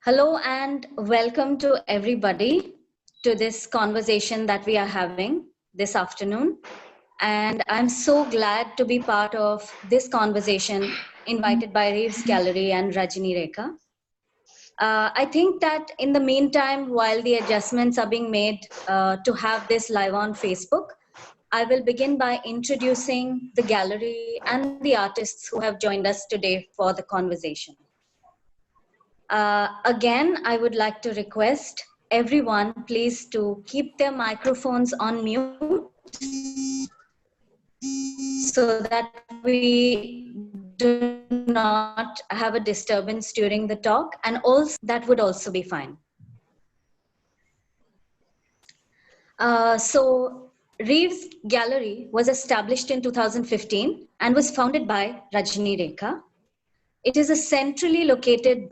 Hello and welcome to everybody to this conversation that we are having this afternoon. And I'm so glad to be part of this conversation invited by Reves Gallery and Rajni Rekha. I think that in the meantime, while the adjustments are being made to have this live on Facebook, I will begin by introducing the gallery and the artists who have joined us today for the conversation. Again, I would like to request everyone please to keep their microphones on mute so that we do not have a disturbance during the talk, and also that would also be fine. So Reves Gallery was established in 2015 and was founded by Rajni Rekha. It is a centrally located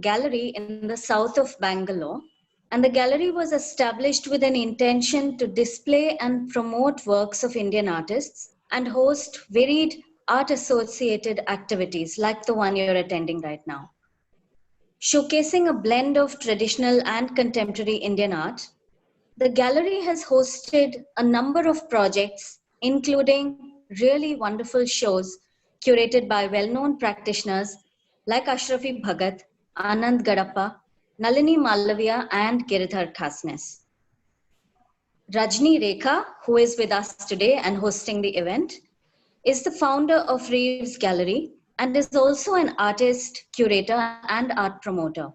gallery in the south of Bangalore, and the gallery was established with an intention to display and promote works of Indian artists and host varied art-associated activities like the one you're attending right now. Showcasing a blend of traditional and contemporary Indian art, the gallery has hosted a number of projects, including really wonderful shows curated by well-known practitioners like Ashrafi Bhagat, Anand Gadappa, Nalini Malavia, and Giridhar Khasnes. Rajni Rekha, who is with us today and hosting the event, is the founder of Reves Gallery and is also an artist, curator, and art promoter.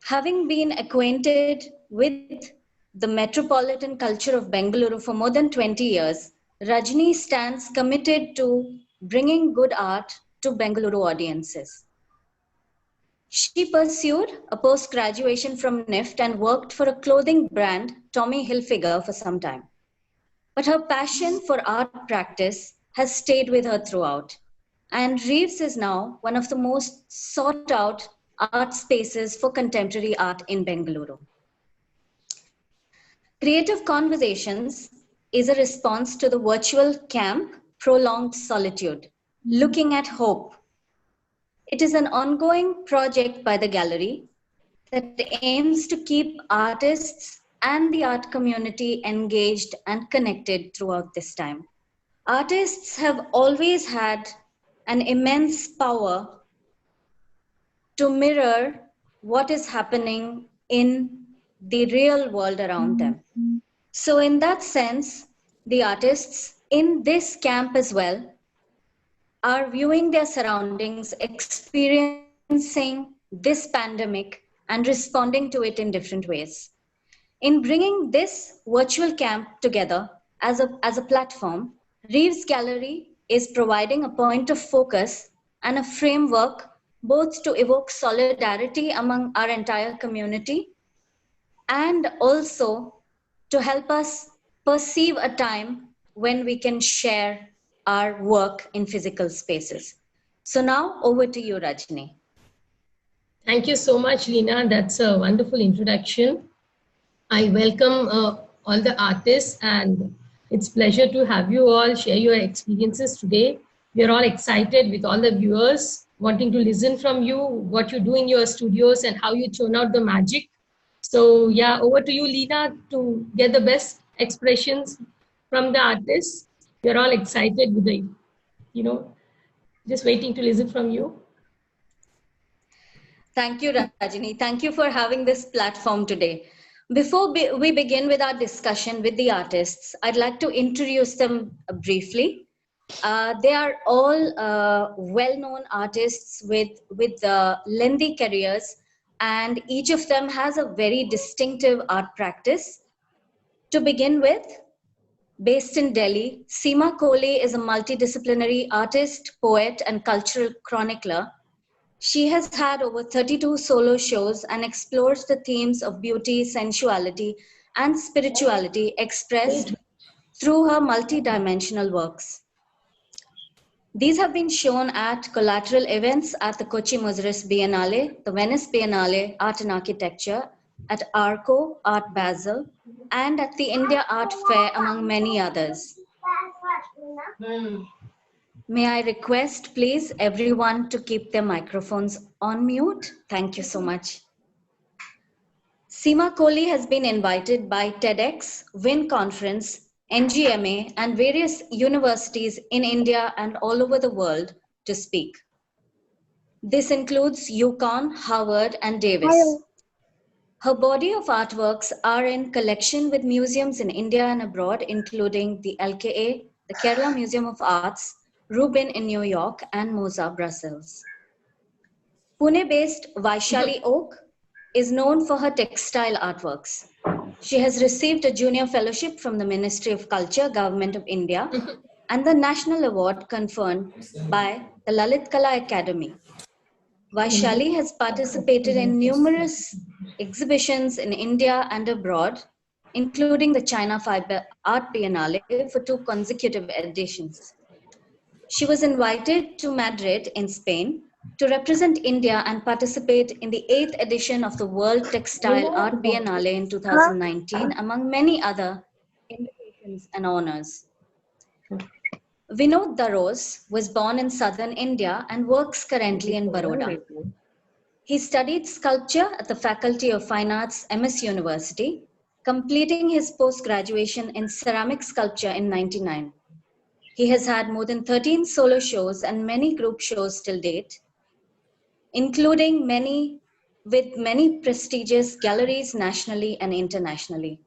Having been acquainted with the metropolitan culture of Bengaluru for more than 20 years, Rajni stands committed to bringing good art to Bengaluru audiences. She pursued a post-graduation from NIFT and worked for a clothing brand, Tommy Hilfiger, for some time. But her passion for art practice has stayed with her throughout. And Reves is now one of the most sought out art spaces for contemporary art in Bengaluru. Creative Conversations is a response to the virtual camp Prolonged Solitude, Looking at Hope. It is an ongoing project by the gallery that aims to keep artists and the art community engaged and connected throughout this time. Artists have always had an immense power to mirror what is happening in the real world around them. So in that sense, the artists in this camp as well are viewing their surroundings, experiencing this pandemic and responding to it in different ways. In bringing this virtual camp together as a platform, Reves Gallery is providing a point of focus and a framework both to evoke solidarity among our entire community and also to help us perceive a time when we can share our work in physical spaces. So now over to you, Rajni. Thank you so much, Leena. That's a wonderful introduction. I welcome all the artists, and it's a pleasure to have you all share your experiences today. We are all excited with all the viewers wanting to listen from you, what you do in your studios and how you churn out the magic. So yeah, over to you, Leena, to get the best expressions from the artists. We are all excited with the, just waiting to listen from you. Thank you, Rajni. Thank you for having this platform today. Before we begin with our discussion with the artists, I'd like to introduce them briefly. They are all well-known artists with lengthy careers, and each of them has a very distinctive art practice. To begin with, based in Delhi, Seema Kohli is a multidisciplinary artist, poet, and cultural chronicler. She has had over 32 solo shows and explores the themes of beauty, sensuality, and spirituality expressed through her multi-dimensional works. These have been shown at collateral events at the Kochi Muziris Biennale, the Venice Biennale Art and Architecture, at Arco Art Basel, and at the India Art Fair, among many others. May I request, please, everyone to keep their microphones on mute? Thank you so much. Seema Kohli has been invited by TEDx, WIN Conference, NGMA, and various universities in India and all over the world to speak. This includes UConn, Harvard, and Davis. Her body of artworks are in collection with museums in India and abroad, including the LKA, the Kerala Museum of Arts, Rubin in New York, and MoSA, Brussels. Pune-based Vaishali Oak is known for her textile artworks. She has received a junior fellowship from the Ministry of Culture, Government of India, and the National Award conferred by the Lalit Kala Academy. Vaishali has participated in numerous exhibitions in India and abroad, including the China Fiber Art Biennale for 2 consecutive editions. She was invited to Madrid in Spain to represent India and participate in the 8th edition of the World Textile Art Biennale in 2019, among many other invitations and honors. Vinod Daroz was born in southern India and works currently in Baroda. He studied sculpture at the Faculty of Fine Arts, MS University, completing his post-graduation in ceramic sculpture in 1999. He has had more than 13 solo shows and many group shows till date, including many prestigious galleries nationally and internationally.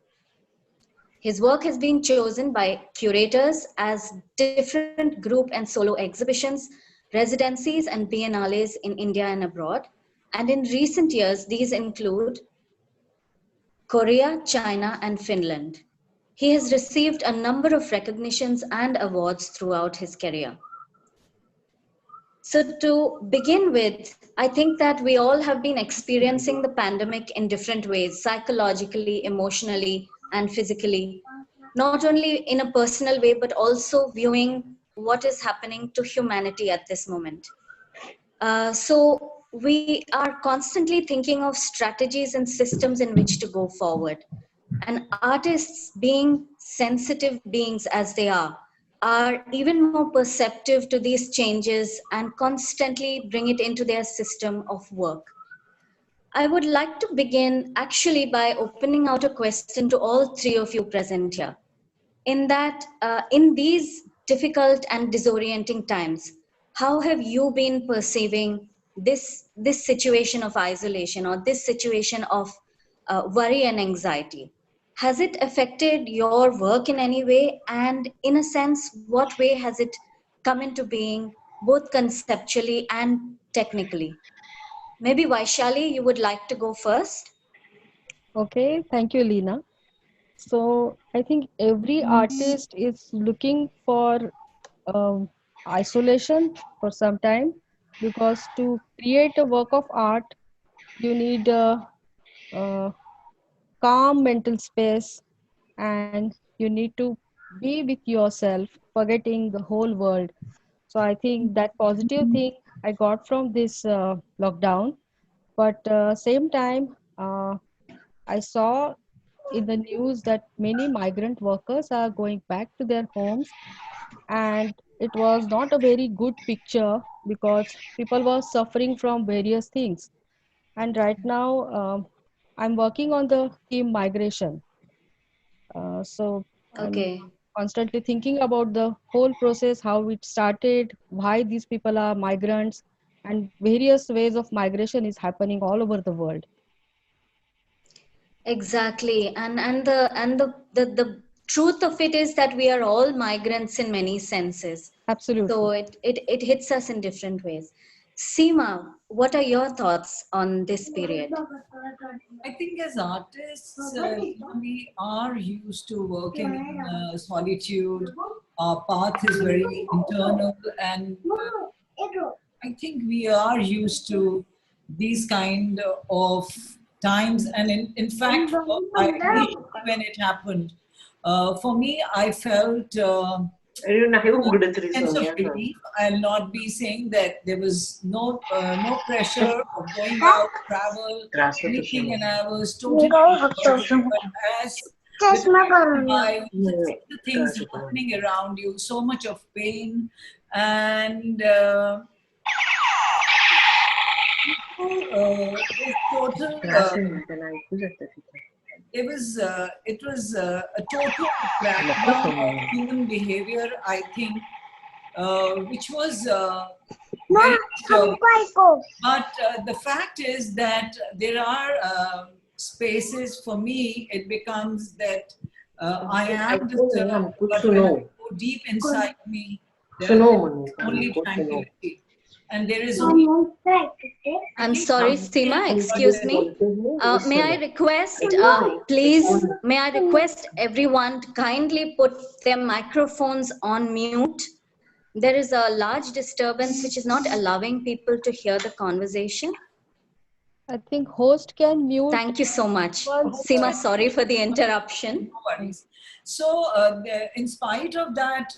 His work has been chosen by curators as different group and solo exhibitions, residencies, and biennales in India and abroad. And in recent years, these include Korea, China, and Finland. He has received a number of recognitions and awards throughout his career. So to begin with, I think that we all have been experiencing the pandemic in different ways, psychologically, emotionally, and physically, not only in a personal way, but also viewing what is happening to humanity at this moment. So we are constantly thinking of strategies and systems in which to go forward. And artists, being sensitive beings as they are even more perceptive to these changes and constantly bring it into their system of work. I would like to begin actually by opening out a question to all 3 of you present here. In that, in these difficult and disorienting times, how have you been perceiving this situation of isolation or this situation of worry and anxiety? Has it affected your work in any way? And in a sense, what way has it come into being, both conceptually and technically? Maybe Vaishali, you would like to go first? Okay, thank you, Leena. So I think every artist is looking for isolation for some time, because to create a work of art, you need a calm mental space, and you need to be with yourself, forgetting the whole world. So I think that positive thing I got from this lockdown. But same time, I saw in the news that many migrant workers are going back to their homes, and it was not a very good picture because people were suffering from various things. And right now, I'm working on the theme migration. So I'm Okay. constantly thinking about the whole process, how it started, why these people are migrants, and various ways of migration is happening all over the world. Exactly. And the truth of it is that we are all migrants in many senses. Absolutely. So it hits us in different ways. Seema, what are your thoughts on this period? I think as artists, we are used to working in solitude. Our path is very internal, and I think we are used to these kind of times. And in fact, initially when it happened, for me, I felt sense of relief. I'll not be saying that there was no pressure of going out, travel, anything, and I was totally comfortable. But as with the by the things happening around you, so much of pain And this total, it was a total crackdown of human behavior, I think, which was very disturbing. But the fact is that there are spaces for me, it becomes that I am disturbed, but when I go deep inside me, there is only tranquility. And there is only... I'm sorry, Seema, excuse me. May I request, please, may I request everyone to kindly put their microphones on mute? There is a large disturbance which is not allowing people to hear the conversation. I think host can mute. Thank you so much. Seema, sorry for the interruption. No worries. So, in spite of that,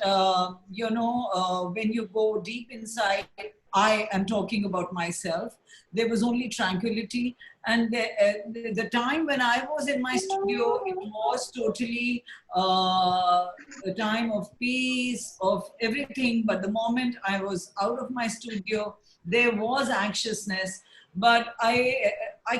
you know, when you go deep inside, I am talking about myself. There was only tranquility. And the time when I was in my studio, it was totally a time of peace, of everything. But the moment I was out of my studio, there was anxiousness. But I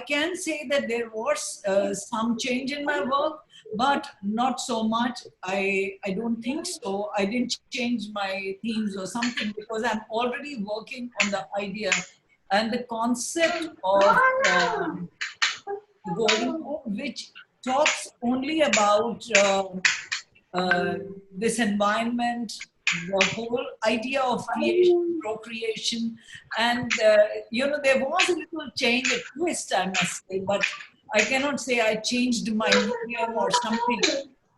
can say that there was some change in my work, but not so much. I don't think so. I didn't change my themes or something because I'm already working on the idea and the concept of going, which talks only about this environment, the whole idea of creation, procreation, and you know, there was a little change, a twist, I must say, but I cannot say I changed my medium or something.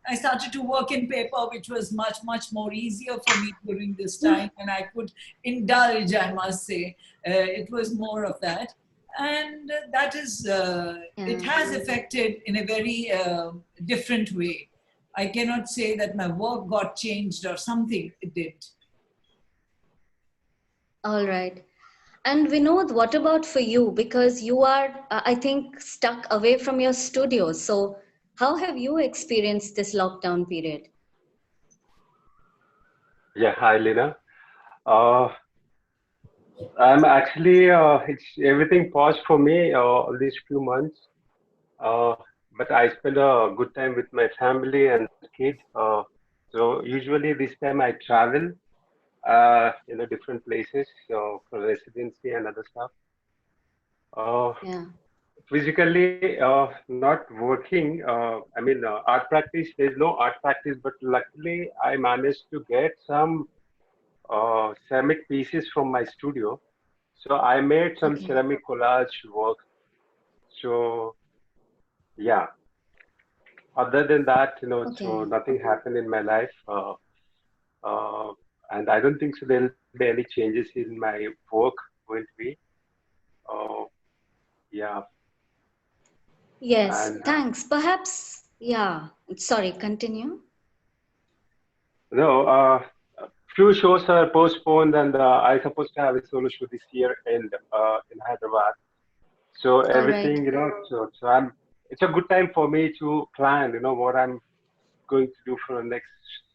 I started to work in paper, which was much, much more easier for me during this time, and I could indulge, I must say. It was more of that. And that is, it has affected in a very different way. I cannot say that my work got changed or something, it did. All right. And Vinod, what about for you? Because you are, I think, stuck away from your studio. So how have you experienced this lockdown period? Yeah, hi, Lina. I'm actually, it's everything paused for me these few months. But I spend a good time with my family and kids. So usually this time I travel, you know, different places for residency and other stuff. Yeah. Physically, not working. I mean, art practice. There's no art practice, but luckily I managed to get some ceramic pieces from my studio. So I made some ceramic collage work. So yeah. Other than that, you know, so nothing happened in my life. And I don't think so there'll be any changes in my work going to be. Yeah. Yes, And thanks. Perhaps, yeah. Sorry, continue. no, few shows are postponed, and I supposed to have a solo show this year in Hyderabad. So everything, you know, so I'm. It's a good time for me to plan, you know, what I'm going to do for the next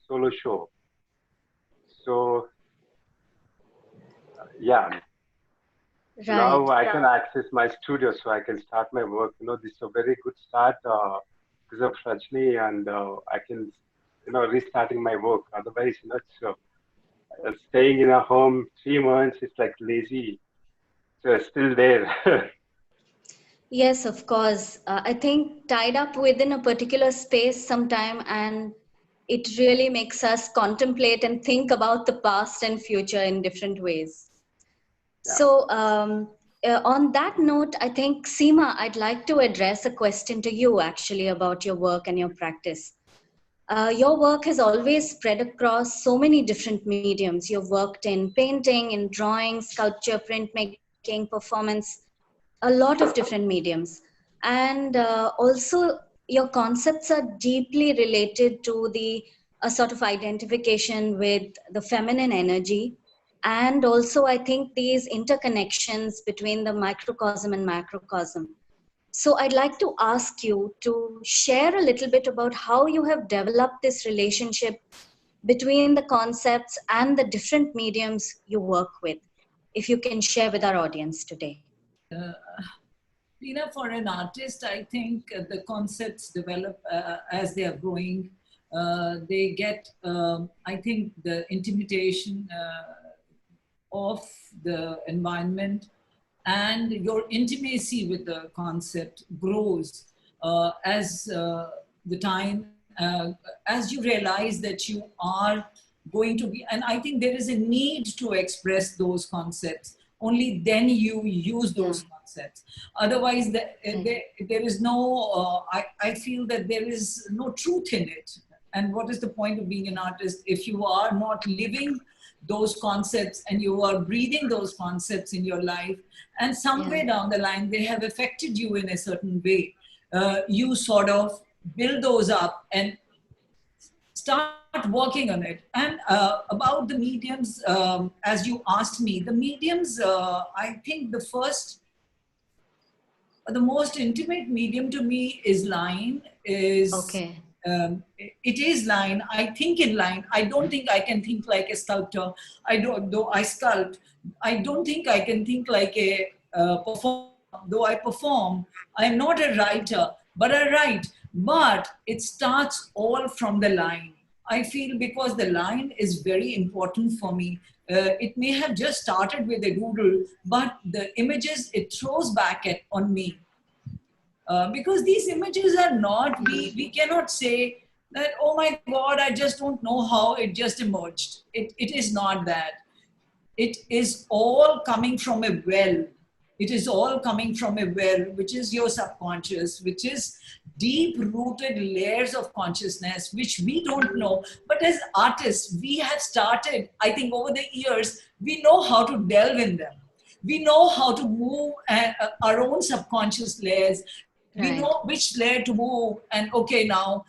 solo show. So yeah, now I can access my studio, so I can start my work. You know, this is a very good start because of Rajni, and I can, you know, restarting my work. Otherwise, you know, it's, staying in a home 3 months, it's like lazy. So it's still there. Yes, of course. I think tied up within a particular space sometime, and it really makes us contemplate and think about the past and future in different ways. Yeah. So on that note, I think, Seema, I'd like to address a question to you actually about your work and your practice. Your work has always spread across so many different mediums. You've worked in painting, in drawing, sculpture, printmaking, performance, a lot of different mediums. And also your concepts are deeply related to the sort of identification with the feminine energy. And also, I think these interconnections between the microcosm and macrocosm. So I'd like to ask you to share a little bit about how you have developed this relationship between the concepts and the different mediums you work with? If you can share with our audience today. Uh, Lina, for an artist, I think the concepts develop as they are growing. They get, I think, the intimidation of the environment and your intimacy with the concept grows as the time, as you realize that you are going to be, and I think there is a need to express those concepts. Only then you use those concepts. Otherwise, there is no, I feel that there is no truth in it. And what is the point of being an artist if you are not living those concepts and you are breathing those concepts in your life, and somewhere down the line they have affected you in a certain way. You sort of build those up and start working on it. And about the mediums, as you asked me, the mediums, I think the most intimate medium to me is line. It is line. I think in line. I don't think I can think like a sculptor. Though I sculpt, I don't think I can think like a performer. Though I perform, I'm not a writer, but I write. But it starts all from the line. I feel because the line is very important for me. It may have just started with a doodle, but the images it throws back on me. Because these images are not, we cannot say that, oh my God, I just don't know how it just emerged. It is not that. It is all coming from a well. It is all coming from a well, which is your subconscious, which is deep-rooted layers of consciousness, which we don't know. But as artists, we have started, I think over the years, we know how to delve in them. We know how to move our own subconscious layers. We know which layer to move, and okay, now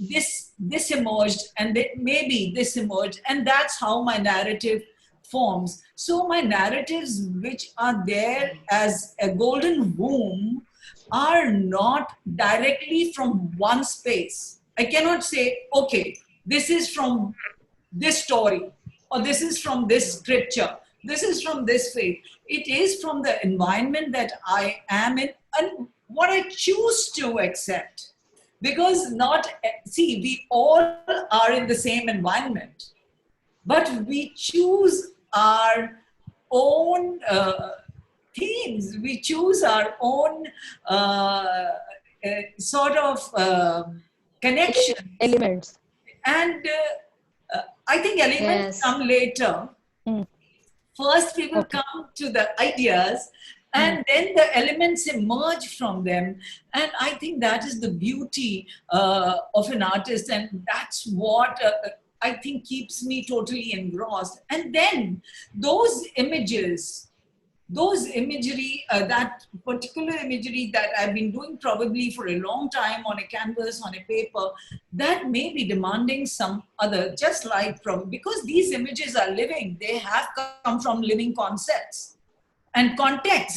this emerged, and maybe this emerged, and that's how my narrative forms. So my narratives, which are there as a golden womb, are not directly from one space. I cannot say, okay, this is from this story, or this is from this scripture, this is from this faith. It is from the environment that I am in, and what I choose to accept. Because we all are in the same environment, but we choose our own themes. We choose our own sort of connection. Elements. And I think elements come later. First, we will come to the ideas, and then the elements emerge from them. And I think that is the beauty of an artist. And that's what I think keeps me totally engrossed. And then those images, those imagery, that particular imagery that I've been doing probably for a long time on a canvas, on a paper, that may be demanding some other, just like because these images are living, they have come from living concepts and context.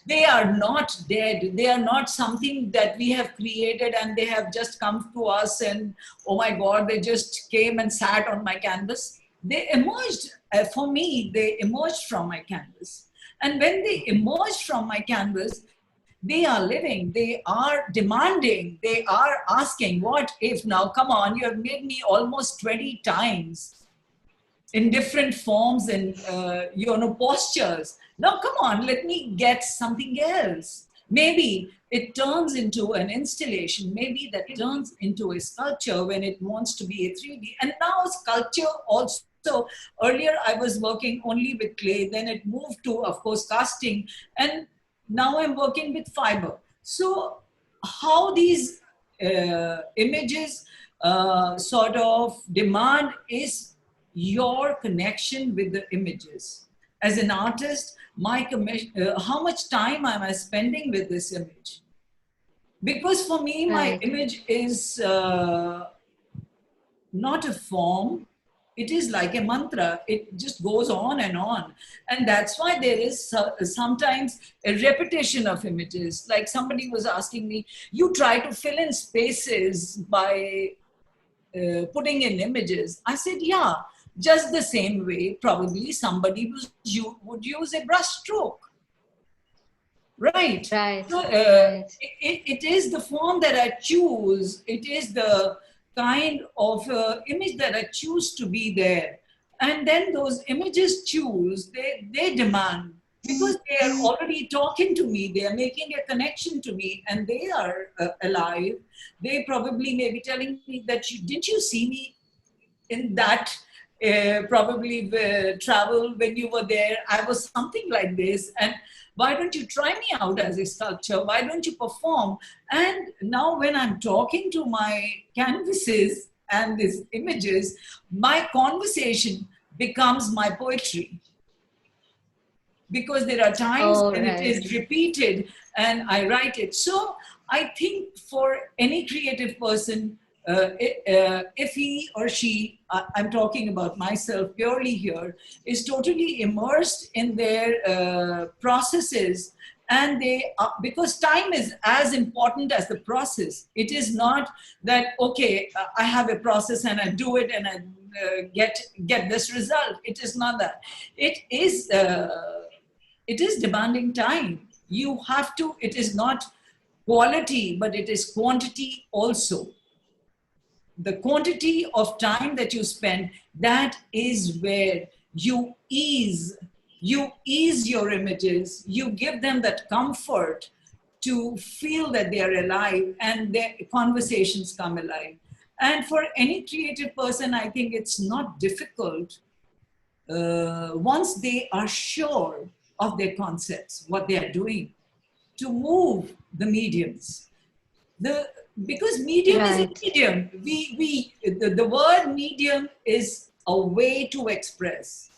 They are not dead. They are not something that we have created and they have just come to us and, oh my God, they just came and sat on my canvas. They emerged, for me, they emerged from my canvas. And when they emerge from my canvas, they are living, they are demanding, they are asking, what if now, come on, you have made me almost 20 times in different forms and postures. Now, come on, let me get something else. Maybe it turns into an installation. Maybe that turns into a sculpture when it wants to be a 3D. And now sculpture also. So earlier I was working only with clay, then it moved to, of course, casting, and now I'm working with fiber. So how these images sort of demand is your connection with the images. As an artist, how much time am I spending with this image? Because for me, my image is not a form. It is like a mantra. It just goes on. And that's why there is sometimes a repetition of images. Like somebody was asking me, you try to fill in spaces by putting in images. I said, yeah, just the same way probably somebody would use a brush stroke. Right. Right. So Right. it is the form that I choose. It is the kind of image that I choose to be there. And then those images they demand, because they are already talking to me, they are making a connection to me, and they are alive. They probably may be telling me that, didn't you see me in that probably travel when you were there? I was something like this, and why don't you try me out as a sculpture? Why don't you perform? And now when I'm talking to my canvases and these images, my conversation becomes my poetry, because there are times when it is repeated and I write it. So I think for any creative person, if he or she, I'm talking about myself purely here, is totally immersed in their processes, and because time is as important as the process. It is not that, okay, I have a process and I do it and I get this result. It is not that. It is demanding time. You have to, it is not quality, but it is quantity also. The quantity of time that you spend, that is where you ease your images, you give them that comfort to feel that they are alive, and their conversations come alive. And for any creative person, I think it's not difficult once they are sure of their concepts, what they are doing, to move the mediums. Because medium is a medium. The word medium is a way to express.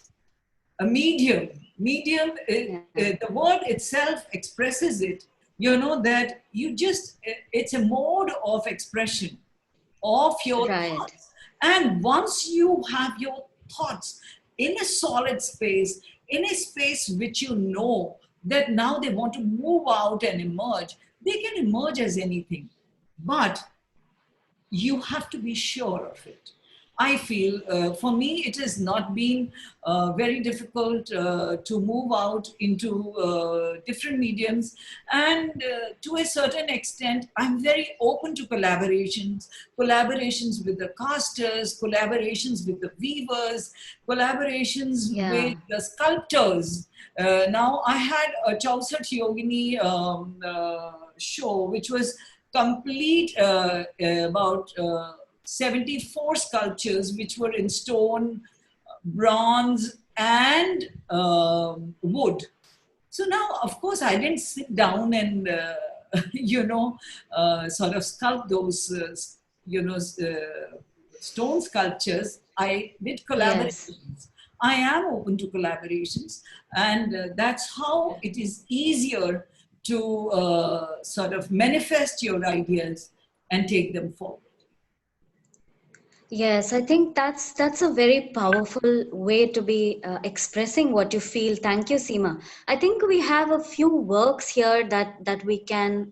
A medium, the word itself expresses it. You know that it's a mode of expression of your thoughts. And once you have your thoughts in a solid space, in a space which you know that now they want to move out and emerge, they can emerge as anything. But you have to be sure of it. I feel, for me, it has not been very difficult to move out into different mediums. And to a certain extent, I'm very open to collaborations with the casters, collaborations with the weavers, collaborations with the sculptors. Now, I had a Chausat Yogini show, which was complete about 74 sculptures, which were in stone, bronze, and wood. So now, of course, I didn't sit down and, sort of sculpt those, stone sculptures. I did collaborations. Yes. I am open to collaborations. And that's how it is easier to sort of manifest your ideas and take them forward. Yes, I think that's a very powerful way to be expressing what you feel. Thank you, Seema. I think we have a few works here that we can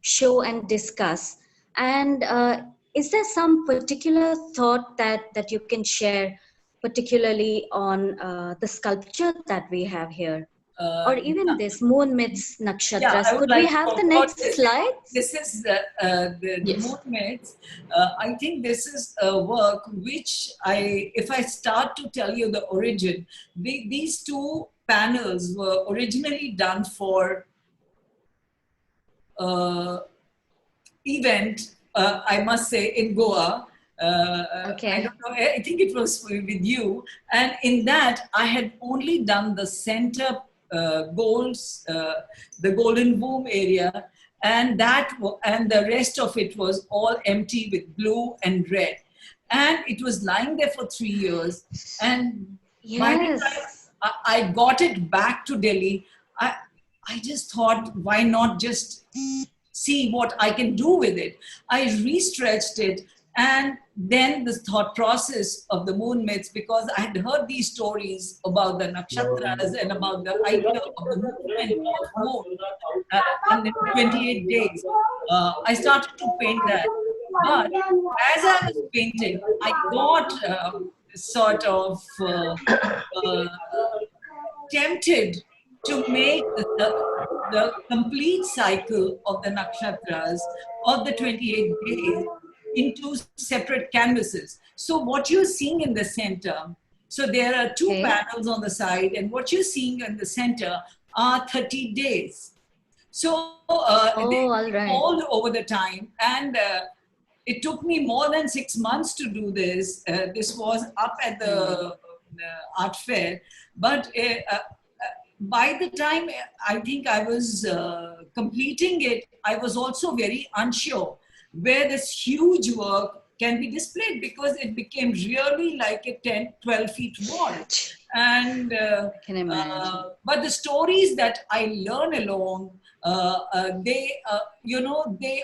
show and discuss. And is there some particular thought that you can share, particularly on the sculpture that we have here? Or even this moon meets nakshatras. Could we have the next slide? This is the moon meets. I think this is a work which if I start to tell you the origin, these two panels were originally done for event, I must say, in Goa. I don't know, I think it was with you. And in that, I had only done the center golds, the golden boom area, and the rest of it was all empty with blue and red. And it was lying there for 3 years. And by the time I got it back to Delhi, I just thought, why not just see what I can do with it? I restretched it. And then the thought process of the moon myths, because I had heard these stories about the nakshatras and about the idea of the movement of moon. And in 28 days, I started to paint that. But as I was painting, I got sort of tempted to make the complete cycle of the nakshatras of the 28 days into separate canvases. So what you're seeing in the center, so there are two panels on the side, and what you're seeing in the center are 30 days. So all over the time, and it took me more than 6 months to do this. This was up at the art fair, but by the time I think I was completing it, I was also very unsure where this huge work can be displayed, because it became really like a 10, 12 feet wall. And but the stories that I learn along, they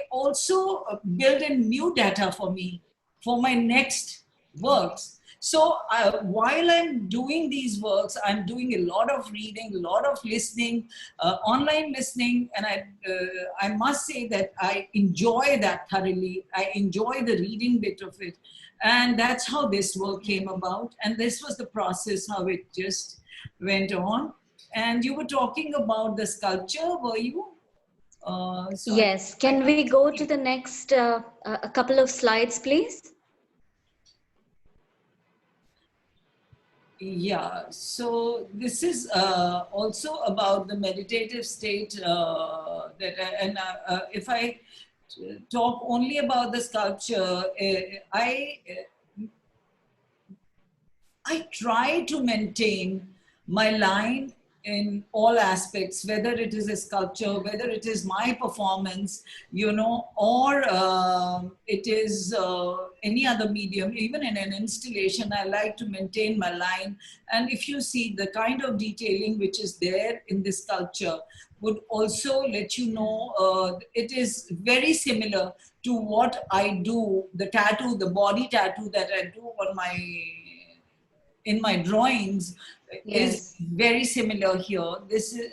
also build in new data for me for my next works. So while I'm doing these works, I'm doing a lot of reading, a lot of listening, online listening, and I must say that I enjoy that thoroughly. I enjoy the reading bit of it. And that's how this work came about. And this was the process, how it just went on. And you were talking about the sculpture, were you? Yes. Can we go to the next a couple of slides, please? Yeah, so this is also about the meditative state if I talk only about the sculpture, I try to maintain my line in all aspects, whether it is a sculpture, whether it is my performance, or it is any other medium. Even in an installation, I like to maintain my line. And if you see the kind of detailing which is there in this sculpture would also let you know it is very similar to what I do, the tattoo, the body tattoo that I do on in my drawings. Yes. Is very similar here. This is,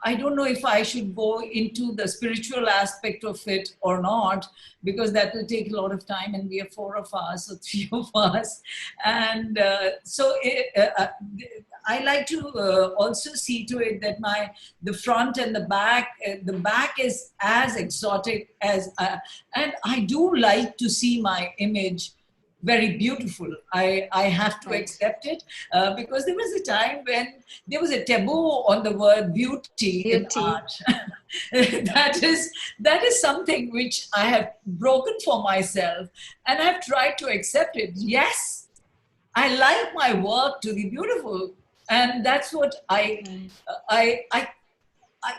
I don't know if I should go into the spiritual aspect of it or not, because that will take a lot of time, and we are 4 of us or 3 of us. And so I like to also see to it that the front and the back is as exotic as, and I do like to see my image very beautiful. I have to accept it, because there was a time when there was a taboo on the word beauty. In art. that is something which I have broken for myself, and I've tried to accept it. Yes, I like my work to be beautiful, and that's what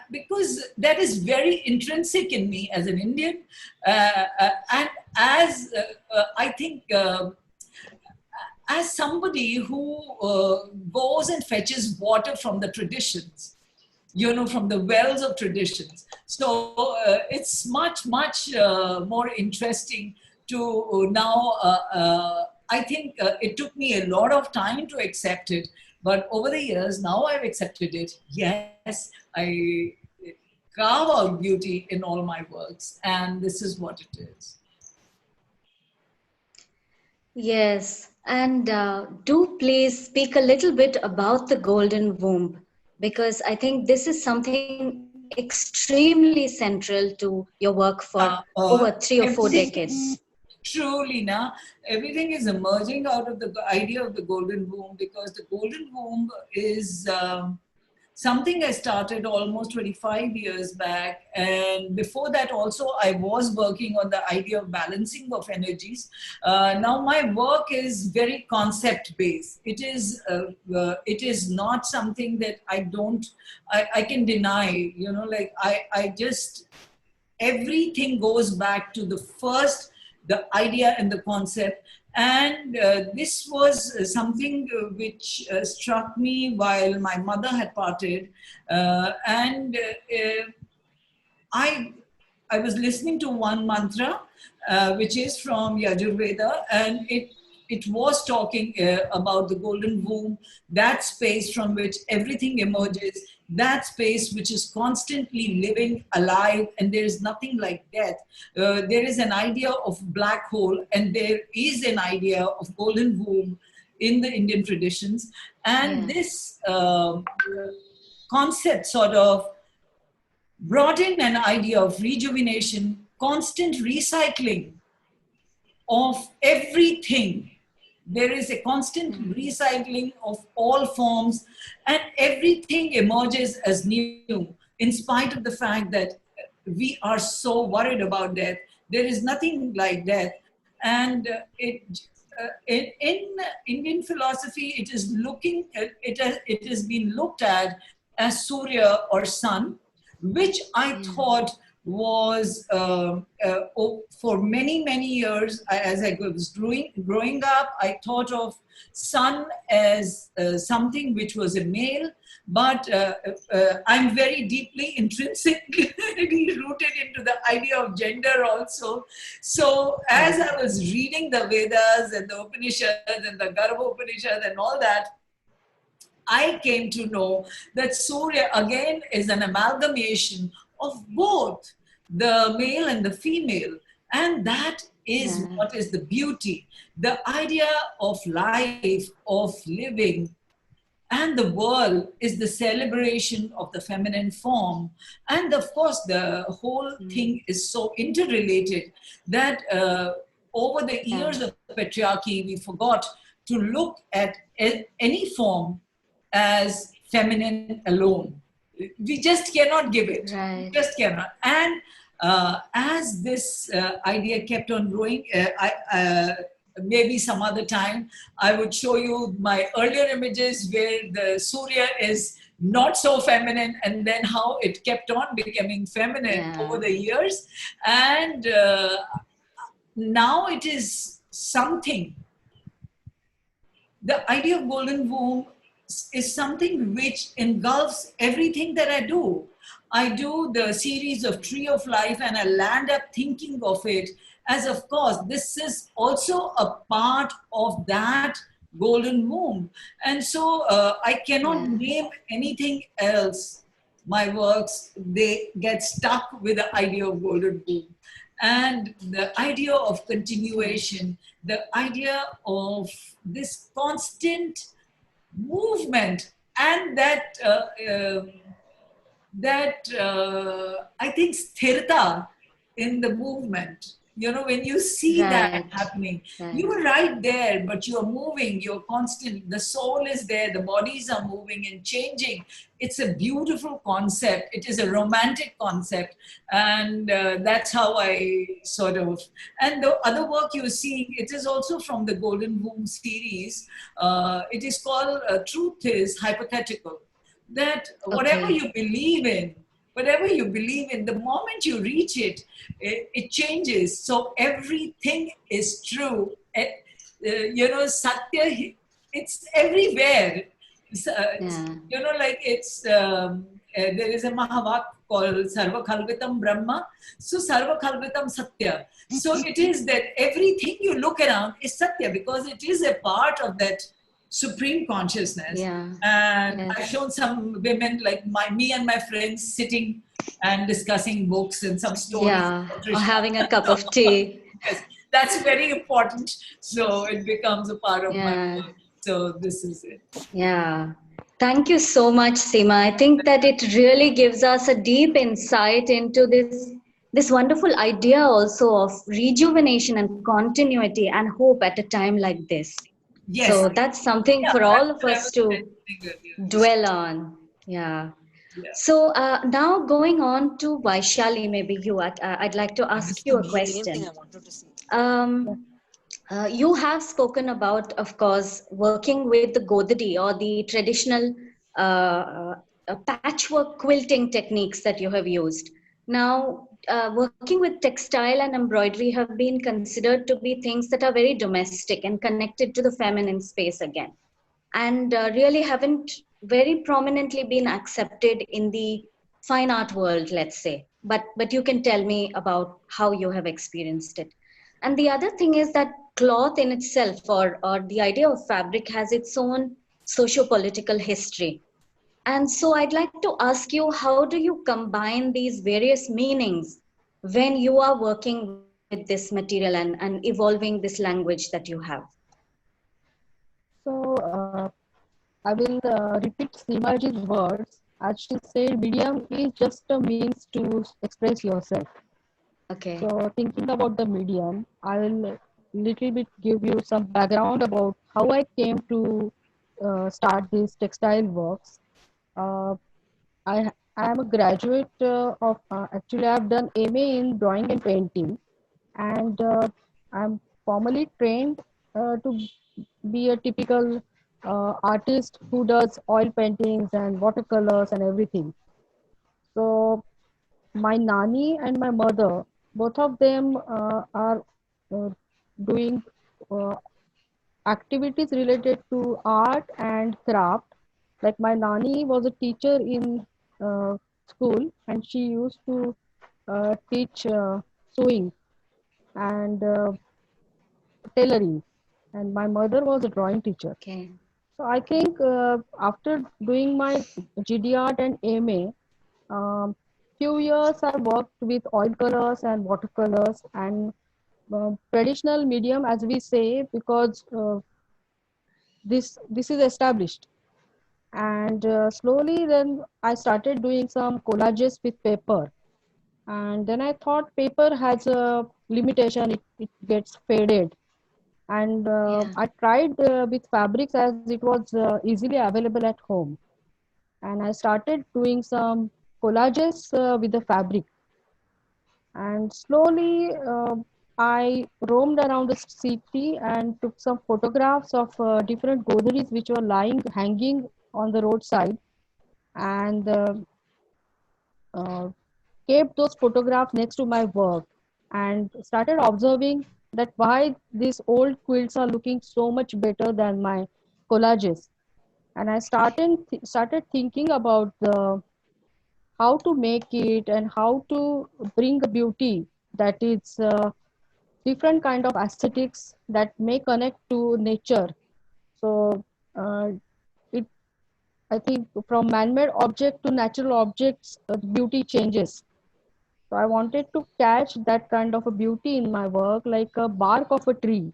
because that is very intrinsic in me as an Indian, and as I think as somebody who goes and fetches water from the traditions, from the wells of traditions. So it's much more interesting to now. I think it took me a lot of time to accept it. But over the years, now I've accepted it. Yes, I carve out beauty in all my works, and this is what it is. Yes, and do please speak a little bit about the golden womb, because I think this is something extremely central to your work for over 3 or 4 decades. True, Leena. Everything is emerging out of the idea of the golden womb, because the golden womb is something I started almost 25 years back. And before that also, I was working on the idea of balancing of energies. Now my work is very concept based. It is not something that I can deny, like I just, everything goes back to the idea and the concept. And this was something which struck me while my mother had parted. And I was listening to one mantra, which is from Yajurveda, and it was talking about the golden womb, that space from which everything emerges, that space which is constantly living, alive, and there is nothing like death. There is an idea of black hole, and there is an idea of golden womb in the Indian traditions. And this concept sort of brought in an idea of rejuvenation, constant recycling of everything. There is a constant recycling of all forms, and everything emerges as new, in spite of the fact that we are so worried about death. There is nothing like death. And in Indian philosophy, it is it has been looked at as Surya or sun, which I thought was for many years, as I was growing up, I thought of sun as something which was a male, but I'm very deeply intrinsically rooted into the idea of gender also. So as I was reading the Vedas and the Upanishads and the Garbha Upanishad and all that, I came to know that Surya again is an amalgamation of both the male and the female. And that is what is the beauty. The idea of life, of living, and the world is the celebration of the feminine form. And of course, the whole thing is so interrelated that over the years of patriarchy, we forgot to look at any form as feminine alone. We just cannot give it. Right. Just cannot. And as this idea kept on growing, maybe some other time I would show you my earlier images where the Surya is not so feminine, and then how it kept on becoming feminine over the years. And now it is something. The idea of golden womb is something which engulfs everything that I do. I do the series of Tree of Life, and I land up thinking of it as, of course, this is also a part of that golden womb. And so I cannot name anything else. My works, they get stuck with the idea of golden womb. And the idea of continuation, the idea of this constant movement, and that I think sthirta in the movement. You know, when you see that happening, you are right there, but you're moving, you're constant, the soul is there, the bodies are moving and changing. It's a beautiful concept. It is a romantic concept. And that's how I sort of, and the other work you're seeing, it is also from the Golden Womb series. It is called Truth is Hypothetical. That whatever you believe in, the moment you reach it, it changes. So everything is true. You know, Satya, it's everywhere. You know, like it's, there is a Mahavak called Sarva Khalvitam Brahma. So Sarva Khalvitam Satya. So it is that everything you look around is Satya, because it is a part of that supreme consciousness. And I've shown some women like me and my friends sitting and discussing books and some stories. Or having a cup of tea. Yes, that's very important. So it becomes a part of my work. So this is it. Thank you so much, Seema. I think that it really gives us a deep insight into this wonderful idea also of rejuvenation and continuity and hope at a time like this. Yes. So that's something for all of us to dwell on. So now going on to Vaishali, maybe you, I'd like to ask you a question. You have spoken about, of course, working with the Godadi or the traditional patchwork quilting techniques that you have used. Now, working with textile and embroidery have been considered to be things that are very domestic and connected to the feminine space again, and really haven't very prominently been accepted in the fine art world, let's say. But you can tell me about how you have experienced it. And the other thing is that cloth in itself, or the idea of fabric, has its own socio-political history. And so I'd like to ask you, how do you combine these various meanings when you are working with this material and evolving this language that you have? So I will repeat Seemaji's words. As she said, medium is just a means to express yourself. Okay. So thinking about the medium, I will little bit give you some background about how I came to start these textile works. Uh, I am a graduate of actually I have done MA in drawing and painting, and I'm formally trained to be a typical artist who does oil paintings and watercolors and everything. So my nanny and my mother, both of them are uh, doing uh, activities related to art and craft. Like my nanny was a teacher in school, and she used to teach sewing and tailoring, and my mother was a drawing teacher. Okay. So I think after doing my GD art and MA, few years I worked with oil colors and watercolors and traditional medium, as we say, because this is established. And slowly, then I started doing some collages with paper. And then I thought paper has a limitation; it gets faded. And Yeah. I tried with fabrics as it was easily available at home. And I started doing some collages with the fabric. And slowly, I roamed around the city and took some photographs of different godaris which were lying, hanging on the roadside, and uh, kept those photographs next to my work and started observing that why these old quilts are looking so much better than my collages. And I started thinking about the how to make it and how to bring a beauty that is different kind of aesthetics that may connect to nature. So uh, it I think from man-made object to natural objects, beauty changes. So I wanted to catch that kind of a beauty in my work, like a bark of a tree.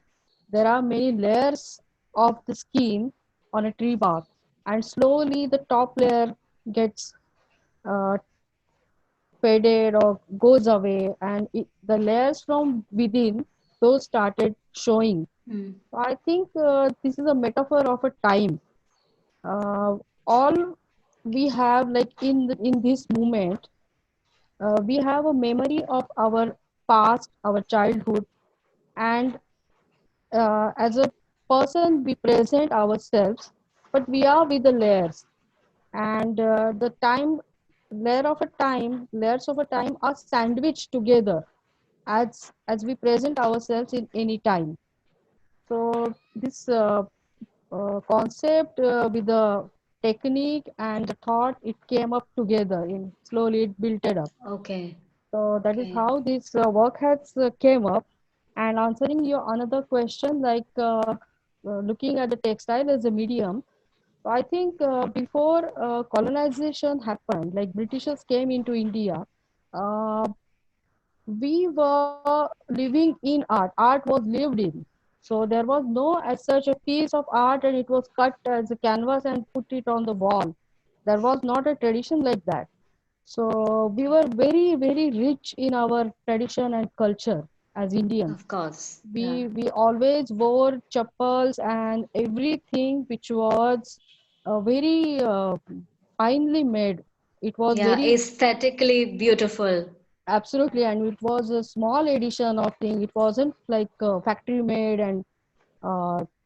There are many layers of the skin on a tree bark, and slowly the top layer gets uh, faded or goes away, and the layers from within those started showing. Mm. So I think this is a metaphor of a time. All we have, like in this moment, we have a memory of our past, our childhood, and as a person, we present ourselves, but we are with the layers, and the time, layers of a time are sandwiched together as we present ourselves in any time. So this concept with the technique and the thought, it came up together in slowly it built it up. Okay. So that is Okay. how this work has came up. And answering your another question, like looking at the textile as a medium, so I think before colonization happened, like Britishers came into India, uh, we were living in art. Art was lived in. So there was no as such a piece of art and it was cut as a canvas and put it on the wall. There was not a tradition like that. So we were very, very rich in our tradition and culture as Indians. Of course. Yeah. We always wore chappals and everything which was very finely made. It was Yeah. very Aesthetically beautiful. absolutely, and it was a small edition of thing. It wasn't like factory made and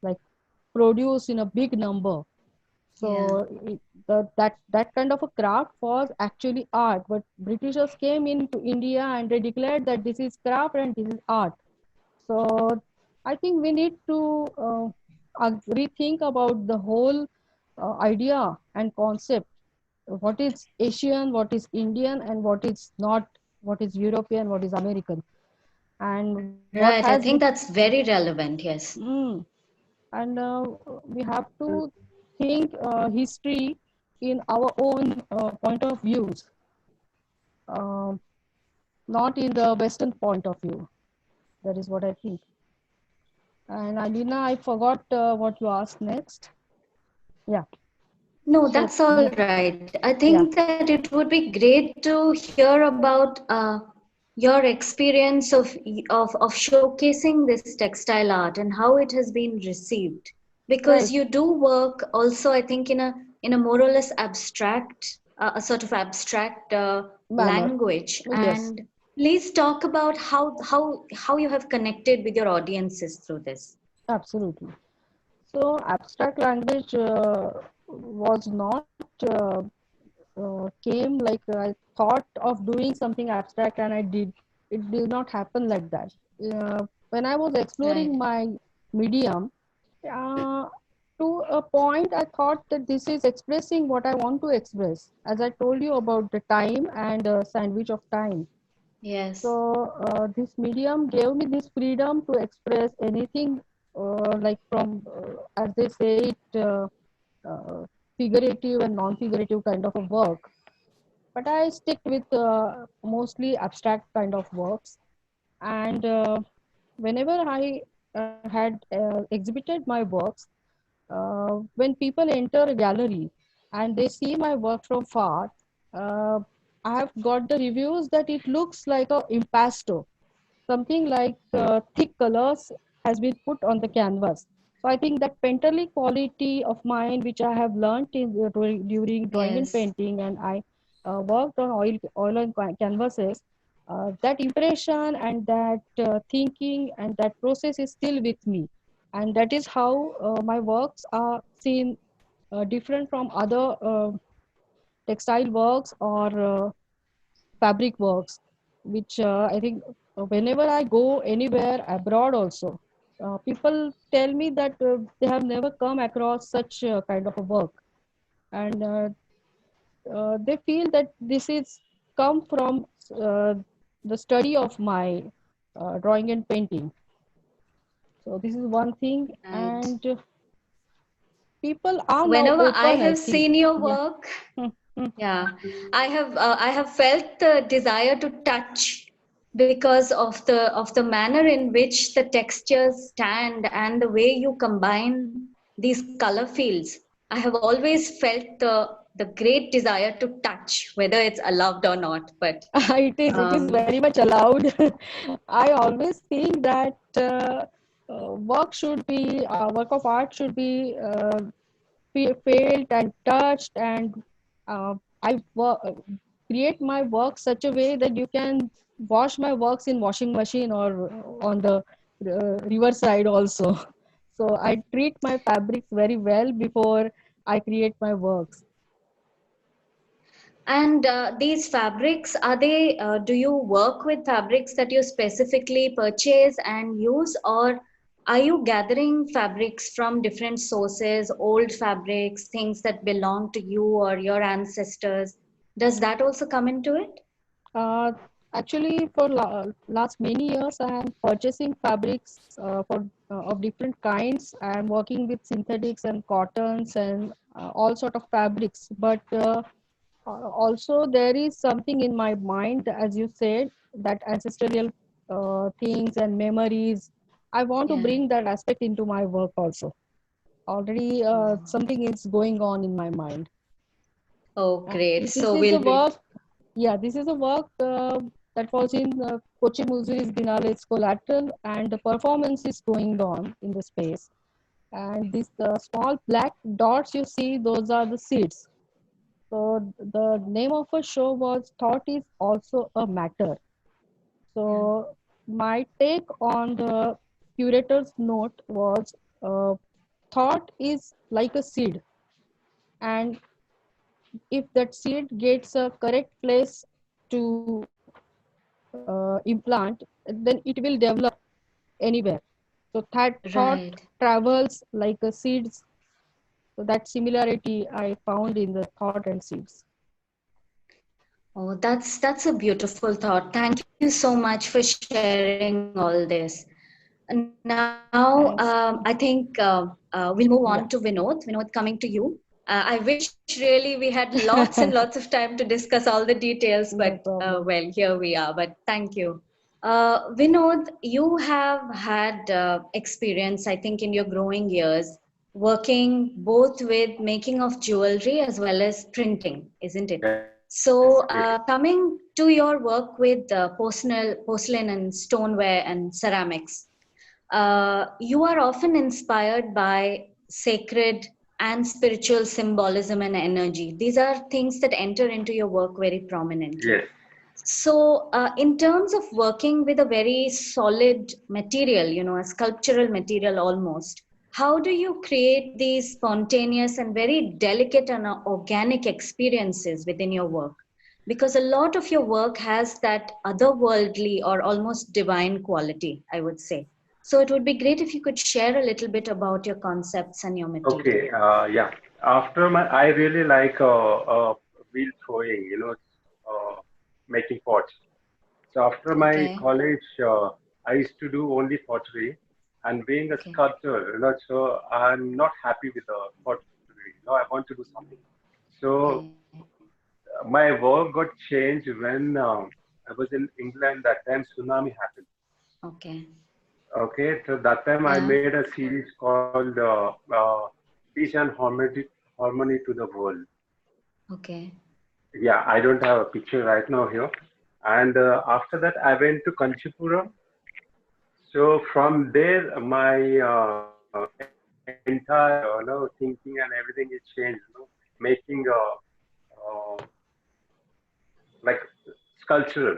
like produced in a big number. Yeah. So that kind of a craft was actually art. But Britishers came into India and they declared that this is craft and this is art. So I think we need to rethink about the whole idea and concept. What is Asian, what is Indian, and what is not, what is European, what is American, and what has Right. been. I think that's very relevant. Yes. Mm, and we have to think history. in our own point of views, um, not in the Western point of view. That is what I think. And Alina, I forgot what you asked next. Yeah. No, So that's all right. I think yeah, that it would be great to hear about your experience of showcasing this textile art and how it has been received. Because right. you do work also, I think, in a more or less abstract, a sort of abstract Manner. language. Yes, And please talk about how you have connected with your audiences through this. absolutely. So abstract language was not came like I thought of doing something abstract and I did. It did not happen like that. When I was exploring Right. my medium, uh, to a point, I thought that this is expressing what I want to express. As I told you about the time and sandwich of time. Yes. So this medium gave me this freedom to express anything, like from, as they say it, uh, figurative and non-figurative kind of a work. But I stick with mostly abstract kind of works. And whenever I had exhibited my works, when people enter a gallery and they see my work from far, uh, I have got the reviews that it looks like a impasto, something like thick colors has been put on the canvas. So I think that painterly quality of mine, which I have learned during drawing and Yes. painting, and I worked on oil and canvases, that impression and that thinking and that process is still with me. And that is how my works are seen different from other textile works or fabric works, which I think whenever I go anywhere abroad also, people tell me that they have never come across such kind of a work. And they feel that this is come from the study of my drawing and painting. So this is one thing. Right. And people are now Whenever I open, I have think. seen your Yeah. work, Hmm, hmm. yeah, I have felt the desire to touch because of the manner in which the textures stand and the way you combine these color fields. I have always felt the great desire to touch, whether it's allowed or not. But It is um, very much allowed. I always think that work of art should be felt and touched, and I create my work such a way that you can wash my works in washing machine or on the river side also. So I treat my fabrics very well before I create my works. And these fabrics, are they, do you work with fabrics that you specifically purchase and use, or are you gathering fabrics from different sources, old fabrics, things that belong to you or your ancestors? Does that also come into it? Uh, Actually, for last many years, I am purchasing fabrics for of different kinds. I am working with synthetics and cottons and all sort of fabrics. But also, there is something in my mind, as you said, that ancestral things and memories. I want to Yeah. bring that aspect into my work also. Already, Oh, something is going on in my mind. oh, great. This So is a we'll be, work. Yeah, this is a work that was in Kochi Muziris Biennale's collateral, and the performance is going on in the space. And these small black dots you see, those are the seeds. So the name of a show was Thought is Also a Matter. yeah, So my take on the curator's note was thought is like a seed, and if that seed gets a correct place to implant, then it will develop anywhere. So that thought right. travels like a seeds. So that similarity I found in the thought and seeds. Oh, that's a beautiful thought. Thank you so much for sharing all this. Now, I Thanks. think we'll move on to Yeah. Vinod. Vinod, coming to you. I wish really we had lots and lots of time to discuss all the details, No but problem. well, here we are. But thank you. Vinod, you have had experience, I think, in your growing years working both with making of jewelry as well as printing, isn't it? So, coming to your work with porcelain and stoneware and ceramics, you are often inspired by sacred and spiritual symbolism and energy. These are things that enter into your work very prominently. Yes. So, in terms of working with a very solid material, a sculptural material almost, how do you create these spontaneous and very delicate and organic experiences within your work? Because a lot of your work has that otherworldly or almost divine quality, I would say. So, it would be great if you could share a little bit about your concepts and your material. Okay. Yeah. I really like wheel throwing, making pots. So after my Okay. college, I used to do only pottery, and being a Okay. sculptor, so I'm not happy with the pottery. I want to do something. So Okay. my work got changed when I was in England. That time tsunami happened. Okay. Okay, so that time I Yeah. made a series called Peace and Harmony to the World. Okay. Yeah, I don't have a picture right now here. And after that, I went to Kanchipuram. So from there, my entire thinking and everything is changed. Making like sculptural.